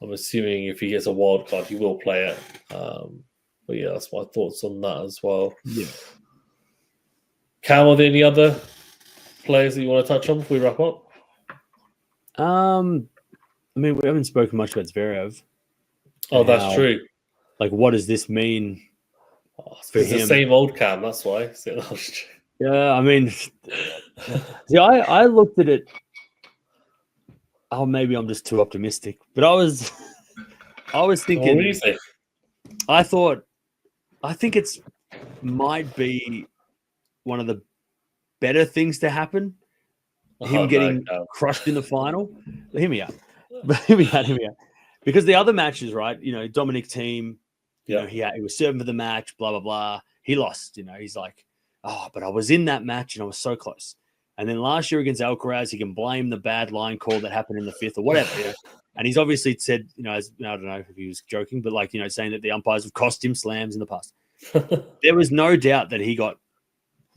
I'm assuming if he gets a wild card, he will play it. But yeah, that's my thoughts on that as well. Yeah. Cam, are there any other players that you want to touch on before we wrap up? I mean, we haven't spoken much about Zverev. Oh, that's true. Like, what does this mean for It's him? the same old Cam, that's why. Yeah, I mean, see, I looked at it. Oh, maybe I'm just too optimistic, but I was thinking. What do you say? I think it's might be one of the better things to happen. Him getting crushed in the final. Hear me out. Hear me out. Because the other matches, right? You know, Dominic Thiem. You know, he was serving for the match. Blah blah blah. He lost. You know, he's like, oh, but I was in that match and I was so close. And then last year against Alcaraz, he can blame the bad line call that happened in the fifth or whatever. You know? And he's obviously said, you know, I don't know if he was joking, but like, you know, saying that the umpires have cost him slams in the past. There was no doubt that he got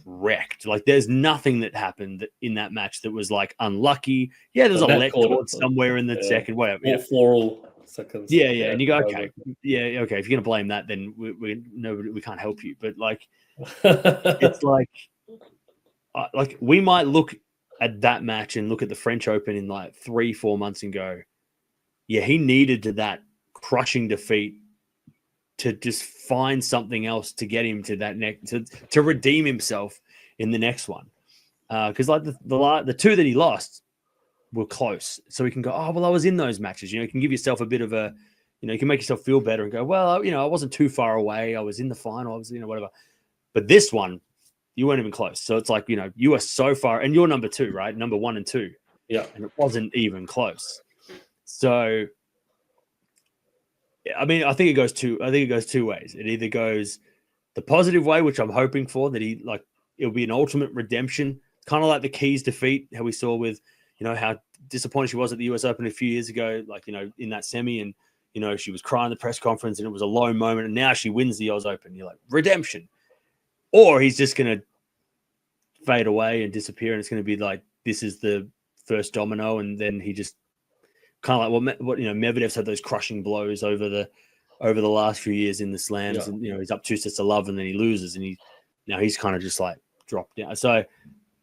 wrecked. Like, there's nothing that happened in that match that was like unlucky. Yeah, there's a let towards somewhere in the second, whatever. Or floral seconds. Yeah. And you go, okay. Yeah, okay. If you're going to blame that, then we can't help you. But like, it's like we might look at that match and look at the French Open in like 3-4 months and go, yeah, he needed that crushing defeat to just find something else to get him to that next to redeem himself in the next one. Because like the two that he lost were close, so he can go, oh well, I was in those matches. You know, you can give yourself a bit of a, you know, you can make yourself feel better and go, well, you know, I wasn't too far away. I was in the final. I was, you know, whatever. But this one, you weren't even close. So it's like, you know, you are so far, and you're number two, right? Number 1 and 2. Yeah. And it wasn't even close. So, I mean, I think it goes two ways. It either goes the positive way, which I'm hoping for, that it'll be an ultimate redemption, kind of like the Keys defeat, how we saw with, you know, how disappointed she was at the US Open a few years ago, like, you know, in that semi, and, you know, she was crying at the press conference and it was a low moment, and now she wins the US Open. You're like, redemption. Or he's just going to fade away and disappear, and it's going to be like, this is the first domino, and then he just kind of like what you know, Medvedev's had those crushing blows over the last few years in the slams, and you know, he's up 2 sets to love, and then he loses, and he's kind of just like dropped down. So,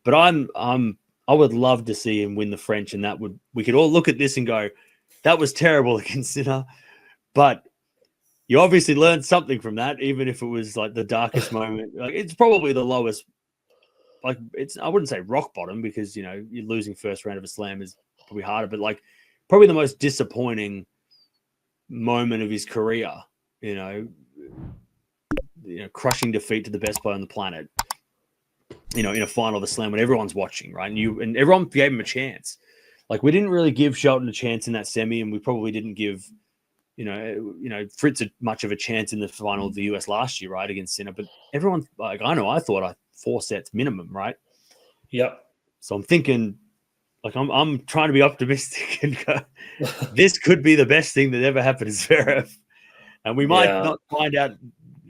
but I would love to see him win the French, and we could all look at this and go, that was terrible against Sinner, but you obviously learned something from that, even if it was like the darkest moment. Like, it's probably the lowest. Like, I wouldn't say rock bottom, because, you know, you're losing first round of a slam is probably harder, but like probably the most disappointing moment of his career. You know, crushing defeat to the best player on the planet. You know, in a final of a slam when everyone's watching, right? And everyone gave him a chance. Like, we didn't really give Shelton a chance in that semi, and we probably didn't give, you know, Fritz much of a chance in the final of the US last year, right, against Sinner. But everyone, like, I thought 4 sets minimum, right? Yep. So I'm thinking, like, I'm trying to be optimistic and go, this could be the best thing that ever happened to Zverev, and we might not find out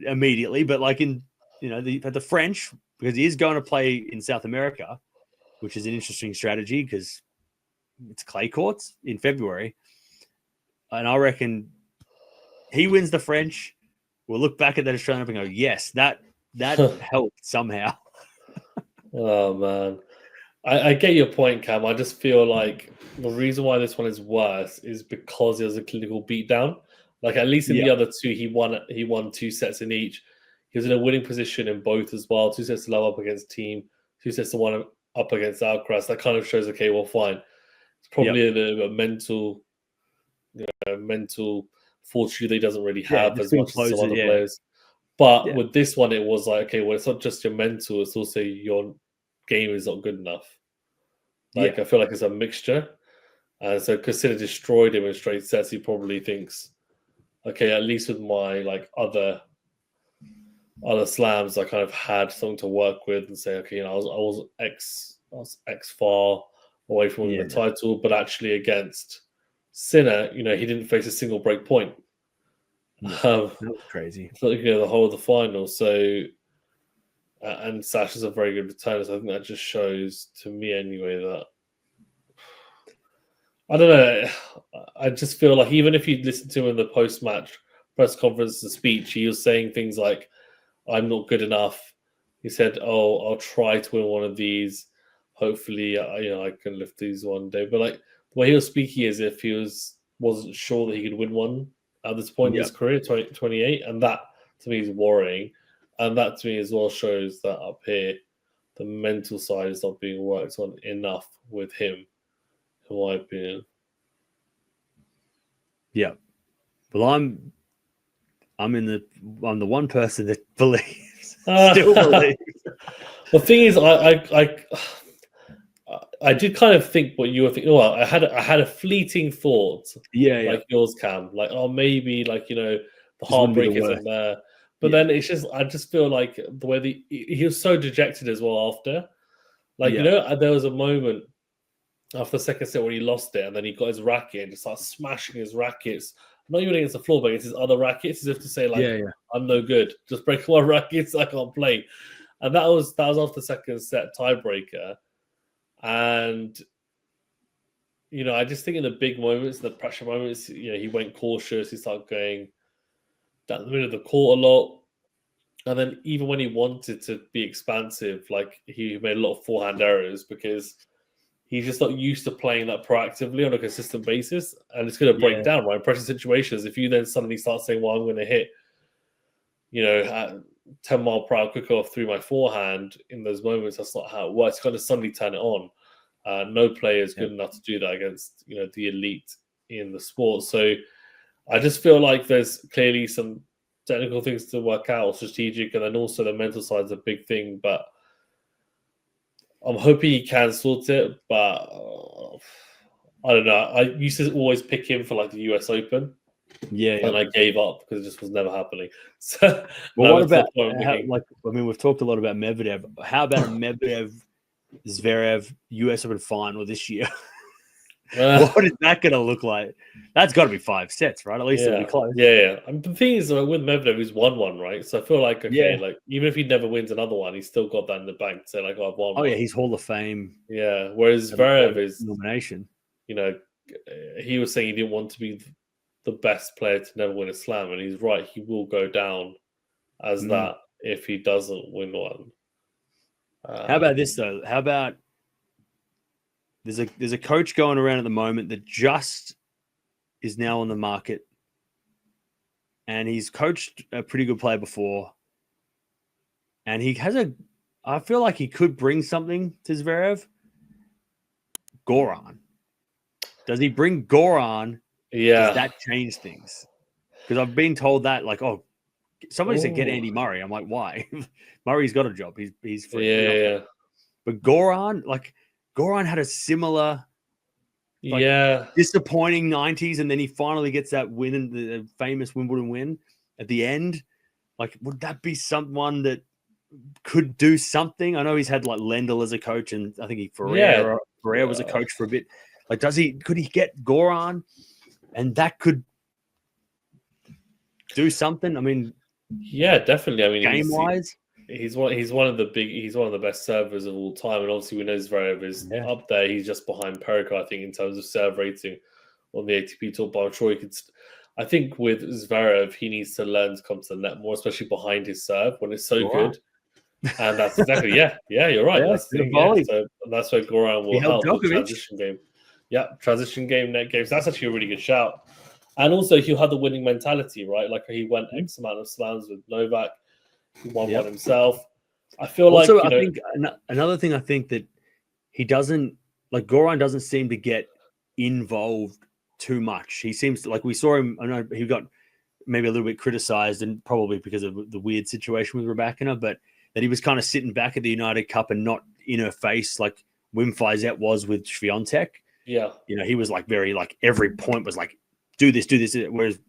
immediately, but like in, you know, the French, because he is going to play in South America, which is an interesting strategy because it's clay courts in February, and I reckon he wins the French. We'll look back at that Australian Open and go, yes, that helped somehow. Oh man, I get your point, Cam. I just feel like the reason why this one is worse is because it was a clinical beatdown. Like at least in Yeah, the other two, he won 2 sets in each. He was in a winning position in both as well. 2 sets to love up against Team, 2 sets to one up against Alcaraz. That kind of shows, okay, well, fine. It's yeah, probably a mental fortitude that he doesn't really yeah. have Just as being much as some closer. other Yeah, players. But yeah, with this one, it was like, okay, well, it's not just your mental; it's also your game is not good enough. yeah, Like I feel like it's a mixture. And so Casilla destroyed him in straight sets. He probably thinks, okay, at least with my like other slams, I kind of had something to work with and say, okay, I was X far away from winning yeah. the title, but actually against Sinner, he didn't face a single break point. No, Um, that was crazy. so, the whole of the final. So, and Sasha's a very good returner. So I think that just shows to me anyway that I don't know. I just feel like even if you listen to him in the post-match press conference and speech, he was saying things like, "I'm not good enough." He said, "Oh, I'll try to win one of these. Hopefully, I can lift these one day." But like the way he was speaking, as if he wasn't sure that he could win one at this point in Yep. his career, 28, and that to me is worrying. And that to me as well shows that up here, the mental side is not being worked on enough with him, in my opinion. Yeah. Well, I'm the one person that believes, still believes. The thing is, I did kind of think what you were thinking. Well, I had a fleeting thought, Yeah, yeah. like yours, Cam. Like, oh, maybe the Just wouldn't be the heartbreak worst. isn't there. But Yeah, then I just feel like the way he was so dejected as well after. Like, yeah, there was a moment after the second set when he lost it, and then he got his racket and just started smashing his rackets. Not even against the floor, but against his other rackets, as if to say, like, yeah, yeah. I'm no good. Just break my rackets, I can't play. And that was after the second set tiebreaker. And I just think in the big moments, the pressure moments, he went cautious. He started going down the middle of the court a lot. And then even when he wanted to be expansive, like he made a lot of forehand errors because he's just not used to playing that proactively on a consistent basis. And it's going to break Yeah. down, right? Pressure situations. If you then suddenly start saying, well, I'm going to hit, at 10 mile per hour quicker off through my forehand in those moments, that's not how it works. You got to suddenly turn it on. No player is good enough to do that against the elite in the sport. So I just feel like there's clearly some technical things to work out, strategic, and then also the mental side is a big thing. But I'm hoping he can sort it. But I don't know. I used to always pick him for like the US Open, Yeah, and yeah. I gave up because it just was never happening. So Well, what it's the about point I'm thinking, we've talked a lot about Medvedev. How about a Medvedev Zverev US Open final this year? What is that going to look like? That's got to be 5 sets, right? At least it'll be close. Yeah. And the thing is, with Medvedev, he's won one, right? So I feel like, okay, Yeah. like even if he never wins another one, he's still got that in the bank to say, like, oh, I've won Oh one. yeah, he's Hall of Fame. Yeah. Whereas Zverev is, nomination. He was saying he didn't want to be the best player to never win a slam, and he's right. He will go down as that if he doesn't win one. How about this though? How about there's a coach going around at the moment that just is now on the market, and he's coached a pretty good player before, and he has I feel like he could bring something to Zverev. Goran. Does he bring Goran? Yeah. Does that change things? Because I've been told that, like, oh, somebody said get Andy Murray. I'm like, why? Murray's got a job. He's free. Yeah. But Goran had a similar, disappointing 90s, and then he finally gets that win, and the famous Wimbledon win at the end. Like, would that be someone that could do something? I know he's had like Lendl as a coach, and I think Ferreira was a coach for a bit. Like, could he get Goran, and that could do something? I mean, yeah, definitely. I mean, game wise, he's one of the best servers of all time, and obviously we know Zverev is up there. He's just behind Pericard, I think, in terms of serve rating on the ATP Tour. But I'm sure he could. I think with Zverev, he needs to learn to come to the net more, especially behind his serve when it's so good. And that's exactly, yeah, you're right. Yeah, That's the the thing, yeah. volley. So that's where Goran He will helped help with Djokovic. transition game. Yeah, transition game, net games. That's actually a really good shout. And also, he'll have the winning mentality, right? Like he won X amount of slams with Novak. He won Yep. one himself. I feel Also, like, I think another thing I think that he doesn't like Goran doesn't seem to get involved too much. He seems to, like we saw him. I know he got maybe a little bit criticized, and probably because of the weird situation with Rybakina, but that he was kind of sitting back at the United Cup and not in her face like Wim Fizet was with Swiatek. yeah, He was like very like every point was like do this, whereas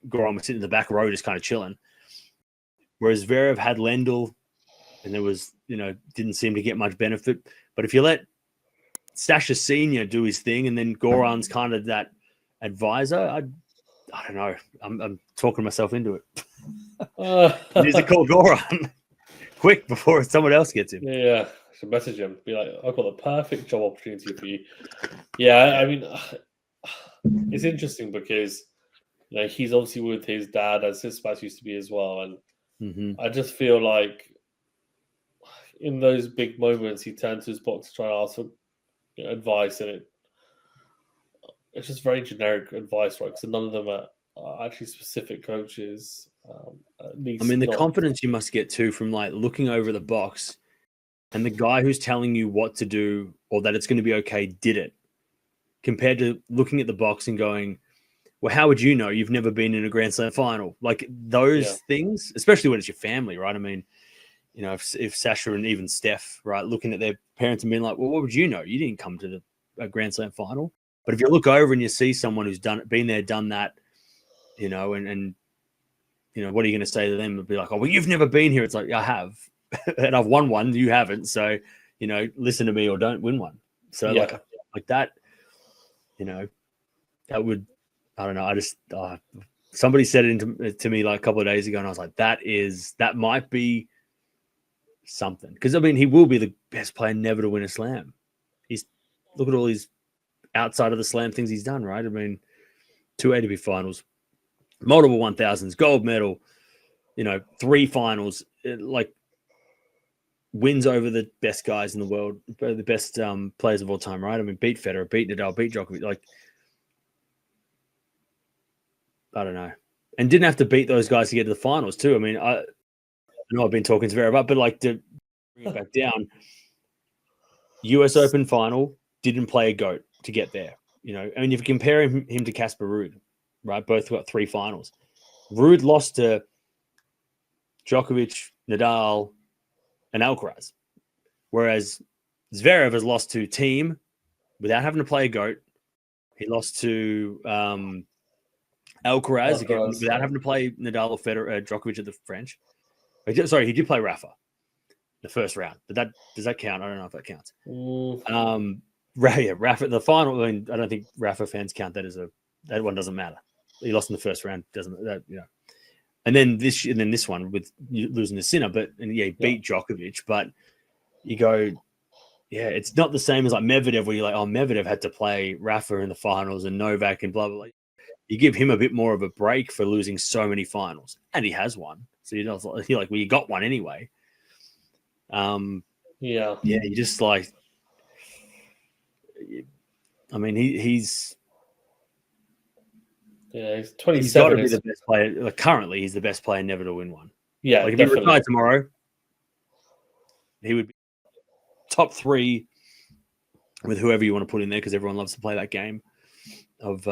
Goran was sitting in the back row just kind of chilling. Whereas Zverev had Lendl, and there was didn't seem to get much benefit. But if you let Sasha Senior do his thing, and then Goran's kind of that advisor, I don't know. I'm talking myself into it. Needs to call Goran quick before someone else gets him. Yeah, I should message him. Be like, I've got the perfect job opportunity for you. Yeah, I mean, it's interesting because he's obviously with his dad, as Tsitsipas used to be as well, and I just feel like in those big moments, he turns to his box to try and ask for advice, and it's just very generic advice, right? Because none of them are actually specific coaches. At least I mean, the not. confidence you must get too from like looking over the box, and the guy who's telling you what to do or that it's going to be okay did it, compared to looking at the box and going, well, how would you know? You've never been in a Grand Slam final. Like those things, especially when it's your family, right? I mean, if Sasha and even Steph, right, looking at their parents and being like, well, what would you know? You didn't come to a Grand Slam final. But if you look over and you see someone who's been there, done that, and what are you going to say to them? It'd be like, oh, well, you've never been here. It's like, I have, and I've won one. You haven't. So, listen to me or don't win one. So like that, that would, I don't know. I just, somebody said it to me like a couple of days ago, and I was like, that might be something. Because I mean, he will be the best player never to win a slam. Look at all his outside of the slam things he's done, right? I mean, 2 ATP finals, multiple 1000s, gold medal, 3 finals, like wins over the best guys in the world, the best players of all time, right? I mean, beat Federer, beat Nadal, beat Djokovic, like, I don't know. And didn't have to beat those guys to get to the finals too. I mean, I know I've been talking to Zverev about, but like to bring it back down, US Open final, didn't play a GOAT to get there. I mean, if you compare him to Casper Ruud, right? Both got 3 finals. Ruud lost to Djokovic, Nadal, and Alcaraz. Whereas Zverev has lost to Thiem without having to play a GOAT. He lost to Alcaraz again without having to play Nadal or Federer, Djokovic at the French. Sorry, he did play Rafa the first round. But does that count? I don't know if that counts. Rafa, the final. I mean, I don't think Rafa fans count that as that one doesn't matter. He lost in the first round, doesn't that? And then this one with losing to Sinner, he beat Djokovic. But you go, it's not the same as like Medvedev, where you're like, oh, Medvedev had to play Rafa in the finals and Novak and blah blah blah. You give him a bit more of a break for losing so many finals, and he has one. So you're like, well, you got one anyway. You just like, I mean, he's 27. He's got to be the best player. Like, currently, he's the best player never to win one. Yeah, like if he retired tomorrow, he would be top 3 with whoever you want to put in there, because everyone loves to play that game of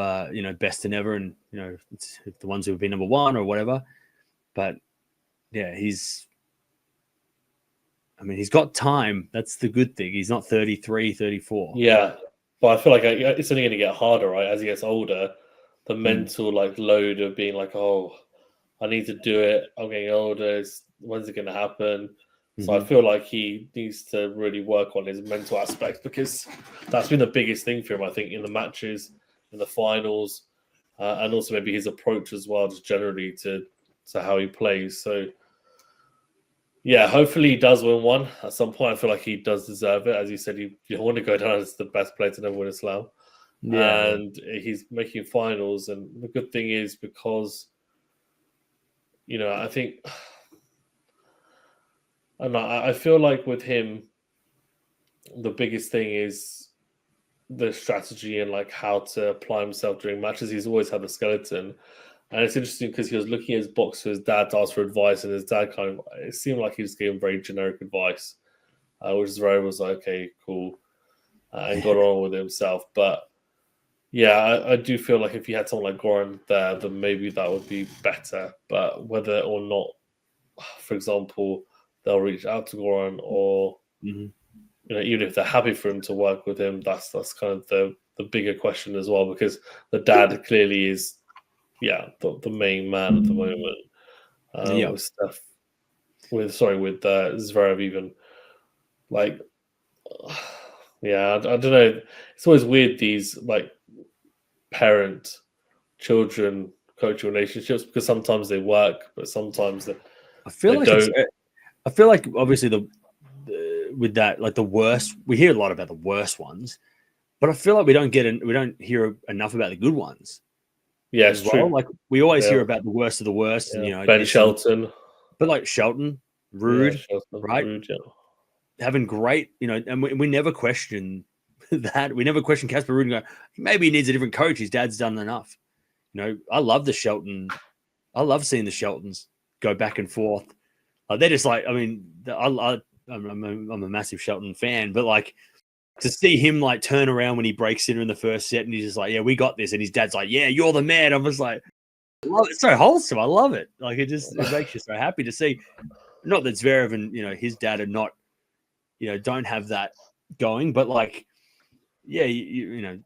best to never, and it's the ones who have been number 1 or whatever. But yeah, he's got time. That's the good thing. He's not 33, 34. Yeah, but I feel like it's only going to get harder, right? As he gets older, the mental load of being like, oh, I need to do it. I'm getting older. When's it going to happen? So I feel like he needs to really work on his mental aspects, because that's been the biggest thing for him, I think, in the matches, in the finals, and also maybe his approach as well, just generally to how he plays. So yeah, hopefully he does win one at some point. I feel like he does deserve it. As you said, you want to go down as the best player to never win a slam. Yeah. And he's making finals. And the good thing is, because, I think And I feel like with him, the biggest thing is the strategy and like how to apply himself during matches. He's always had the skeleton. And it's interesting because he was looking at his box for his dad to ask for advice, and his dad it seemed like he was giving very generic advice, which is very was like, okay, cool, and got on with it himself. But yeah, I do feel like if you had someone like Goran there, then maybe that would be better. But whether or not, for example, they'll reach out to Goran, or even if they're happy for him to work with him, that's kind of the bigger question as well, because the dad clearly is, the main man at the moment. With stuff, with Zverev even, like, I don't know. It's always weird, these like parent-children coaching relationships, because sometimes they work, but sometimes I feel like obviously with that, like the worst, we hear a lot about the worst ones, but I feel like we don't hear enough about the good ones. Yeah, it's true. Like we always hear about the worst of the worst, and Ben Shelton, but like Shelton, Ruud, right? Ruud, having great, and we never question that. We never question Casper Ruud and go, maybe he needs a different coach. His dad's done enough. I love the Shelton. I love seeing the Sheltons go back and forth. They're just like, I mean, I'm a massive Shelton fan, but like to see him like turn around when he breaks Sinner in the first set, and he's just like, yeah, we got this. And his dad's like, yeah, you're the man. I was like, it's so wholesome. I love it. Like it makes you so happy to see. Not that Zverev and his dad are not, don't have that going, but like, yeah, you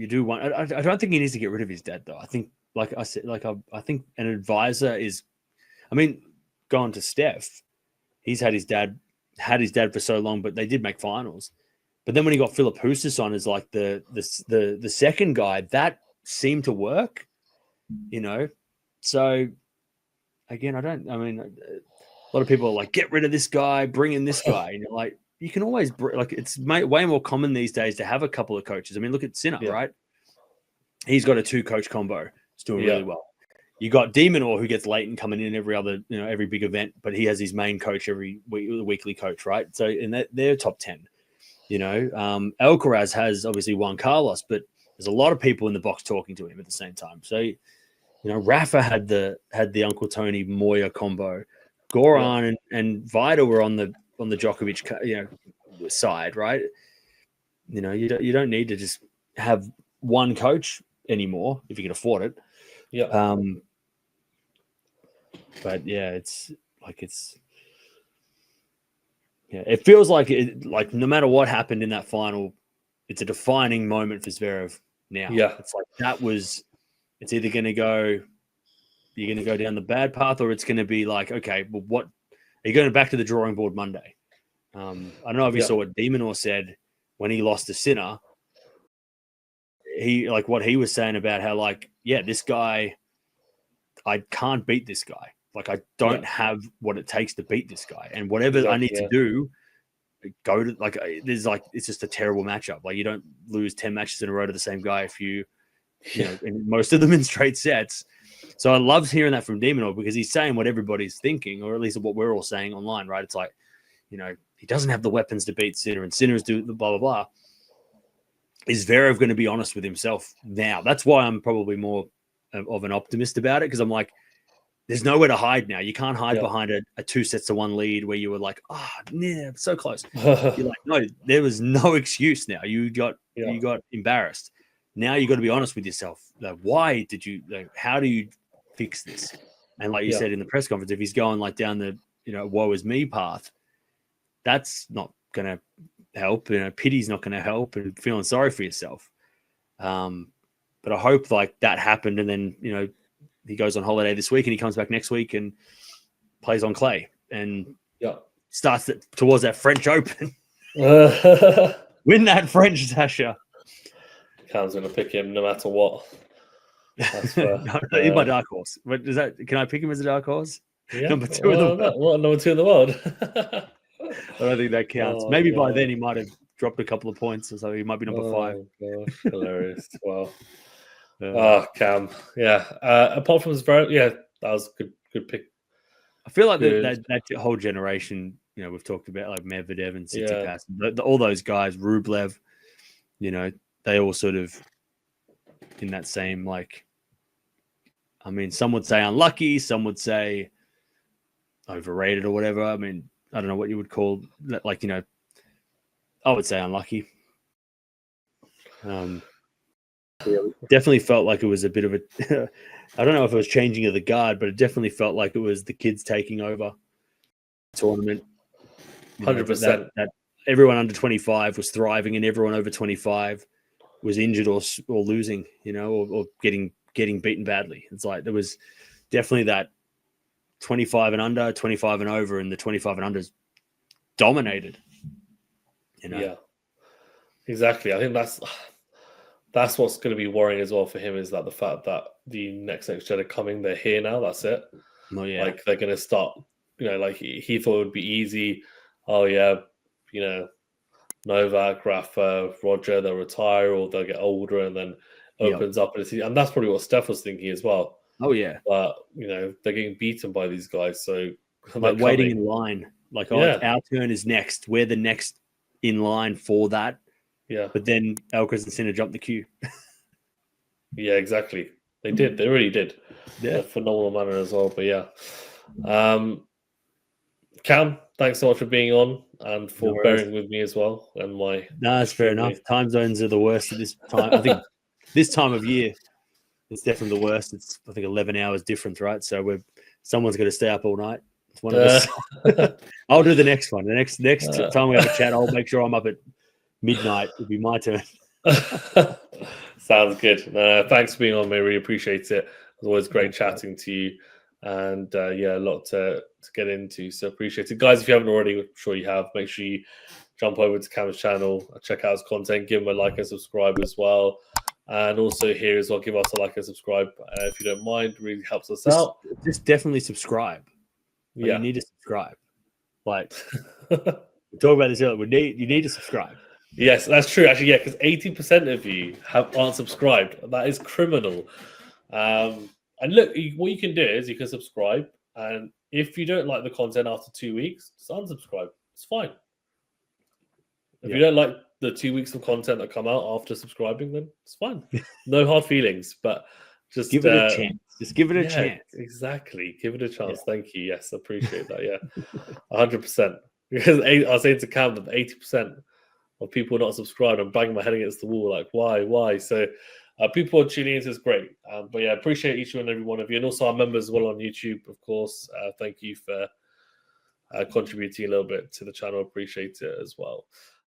do want. I don't think he needs to get rid of his dad though. I think, like I said, I think an advisor is. I mean, going to Steph, he's had his dad for so long, but they did make finals. But then when he got Philip Husas on as like the second guy, that seemed to work. So again, a lot of people are like, get rid of this guy, bring in this guy. And you're like, you can always, like, it's way more common these days to have a couple of coaches. I mean, look at Sinner, right? He's got a 2-coach combo. It's doing really well. You got De Minaur, who gets Leighton coming in every big event, but he has his main coach every weekly coach, right? So in they're top 10. Alcaraz has obviously Juan Carlos, but there's a lot of people in the box talking to him at the same time. So, Rafa had the Uncle Tony Moya combo. Goran and Vida were on the Djokovic side, right? You don't need to just have one coach anymore if you can afford it. Yeah. But it feels like no matter what happened in that final, it's a defining moment for Zverev now. Yeah. It's like it's either going to go, you're going to go down the bad path, or it's going to be like, okay, well, what are you going back to the drawing board Monday? I don't know if you saw what De Minaur said when he lost to Sinner. What he was saying about how this guy, I can't beat this guy. Like I don't have what it takes to beat this guy, and whatever I need to do, go to it's just a terrible matchup. Like you don't lose 10 matches in a row to the same guy if you and most of them in straight sets. So I love hearing that from De Minaur, because he's saying what everybody's thinking, or at least what we're all saying online, right? It's like, he doesn't have the weapons to beat Sinner, and Sinner's do the blah blah blah. Is Zverev going to be honest with himself now? That's why I'm probably more of an optimist about it, because I'm like, there's nowhere to hide now. You can't hide behind a 2-1 lead where you were like, so close. You're like, no, there was no excuse now. You got embarrassed. Now you got to be honest with yourself. Like, why did you? How do you fix this? And like you said in the press conference, if he's going like down the woe is me path, that's not going to help. Pity's not going to help, and feeling sorry for yourself. But I hope like that happened, and then he goes on holiday this week and he comes back next week and plays on clay and starts towards that French Open. Win that French, Sasha. Cam's going to pick him no matter what. That's he's my dark horse. But can I pick him as a dark horse? Yeah. Number 2 in the world. What, number 2 in the world? I don't think that counts. Maybe by then he might have dropped a couple of points, or so he might be number 5. Gosh, hilarious. Wow. Cam. Yeah. Apart from Zverev, that was a good pick. I feel like good. that whole generation, we've talked about like Medvedev and Yeah, Tsitsipas, all those guys, Rublev, they all sort of in that same like. I mean, some would say unlucky, some would say overrated or whatever. I mean, I don't know what you would call that. Like, I would say unlucky. Definitely felt like it was a bit of a. I don't know if it was changing of the guard, but it definitely felt like it was the kids taking over the tournament. 100%. That everyone under 25 was thriving, and everyone over 25 was injured or losing, or getting beaten badly. It's like there was definitely that 25 and under, 25 and over, and the 25 and unders dominated. Yeah, exactly. I think that's what's going to be worrying as well for him, is that the fact that the next gen are coming, they're here now. That's it. Oh yeah, Like they're going to start. Like he thought it would be easy. Oh yeah, Novak, Rafa, Roger, they'll retire or they'll get older and then opens up. And that's probably what Steph was thinking as well. Oh yeah, but they're getting beaten by these guys, so like waiting in line. Like, yeah. our turn is next. We're the next in line for that. Yeah. But then Alcaraz and Sinner jumped the queue. Yeah, exactly. They did. They really did. Yeah. In a phenomenal manner as well. But yeah. Cam, thanks so much for being on and for bearing with me as well. And my that's fair enough. Time zones are the worst at this time. I think this time of year, it's definitely the worst. It's, I think, 11 hours difference, right? So someone's got to stay up all night. It's one of us. I'll do the next one. The next time we have a chat, I'll make sure I'm up at midnight. It'll be my turn. Sounds good. Thanks for being on, mate. Really appreciate it. It's always great chatting to you. And a lot to get into. So appreciate it. Guys, if you haven't already, I'm sure you have, make sure you jump over to Cam's channel, check out his content, give him a like and subscribe as well. And also here as well, give us a like and subscribe if you don't mind. It really helps us out. Just definitely subscribe. You need to subscribe. Like, we talked about this earlier. You need to subscribe. Yes, that's true. Actually, yeah, because 80% of you aren't subscribed. That is criminal. And look, what you can do is you can subscribe. And if you don't like the content after 2 weeks, just unsubscribe. It's fine. If you don't like the 2 weeks of content that come out after subscribing, then it's fine. No hard feelings, but just give it a chance. Just give it a chance. Exactly. Give it a chance. Yeah. Thank you. Yes, I appreciate that. Yeah, 100%. Because I was saying to Cam that 80% of people not subscribed, I'm banging my head against the wall. Like, why? So people are tuning in, so it's great. But yeah, appreciate each and every one of you. And also our members as well on YouTube, of course. Thank you for contributing a little bit to the channel. Appreciate it as well.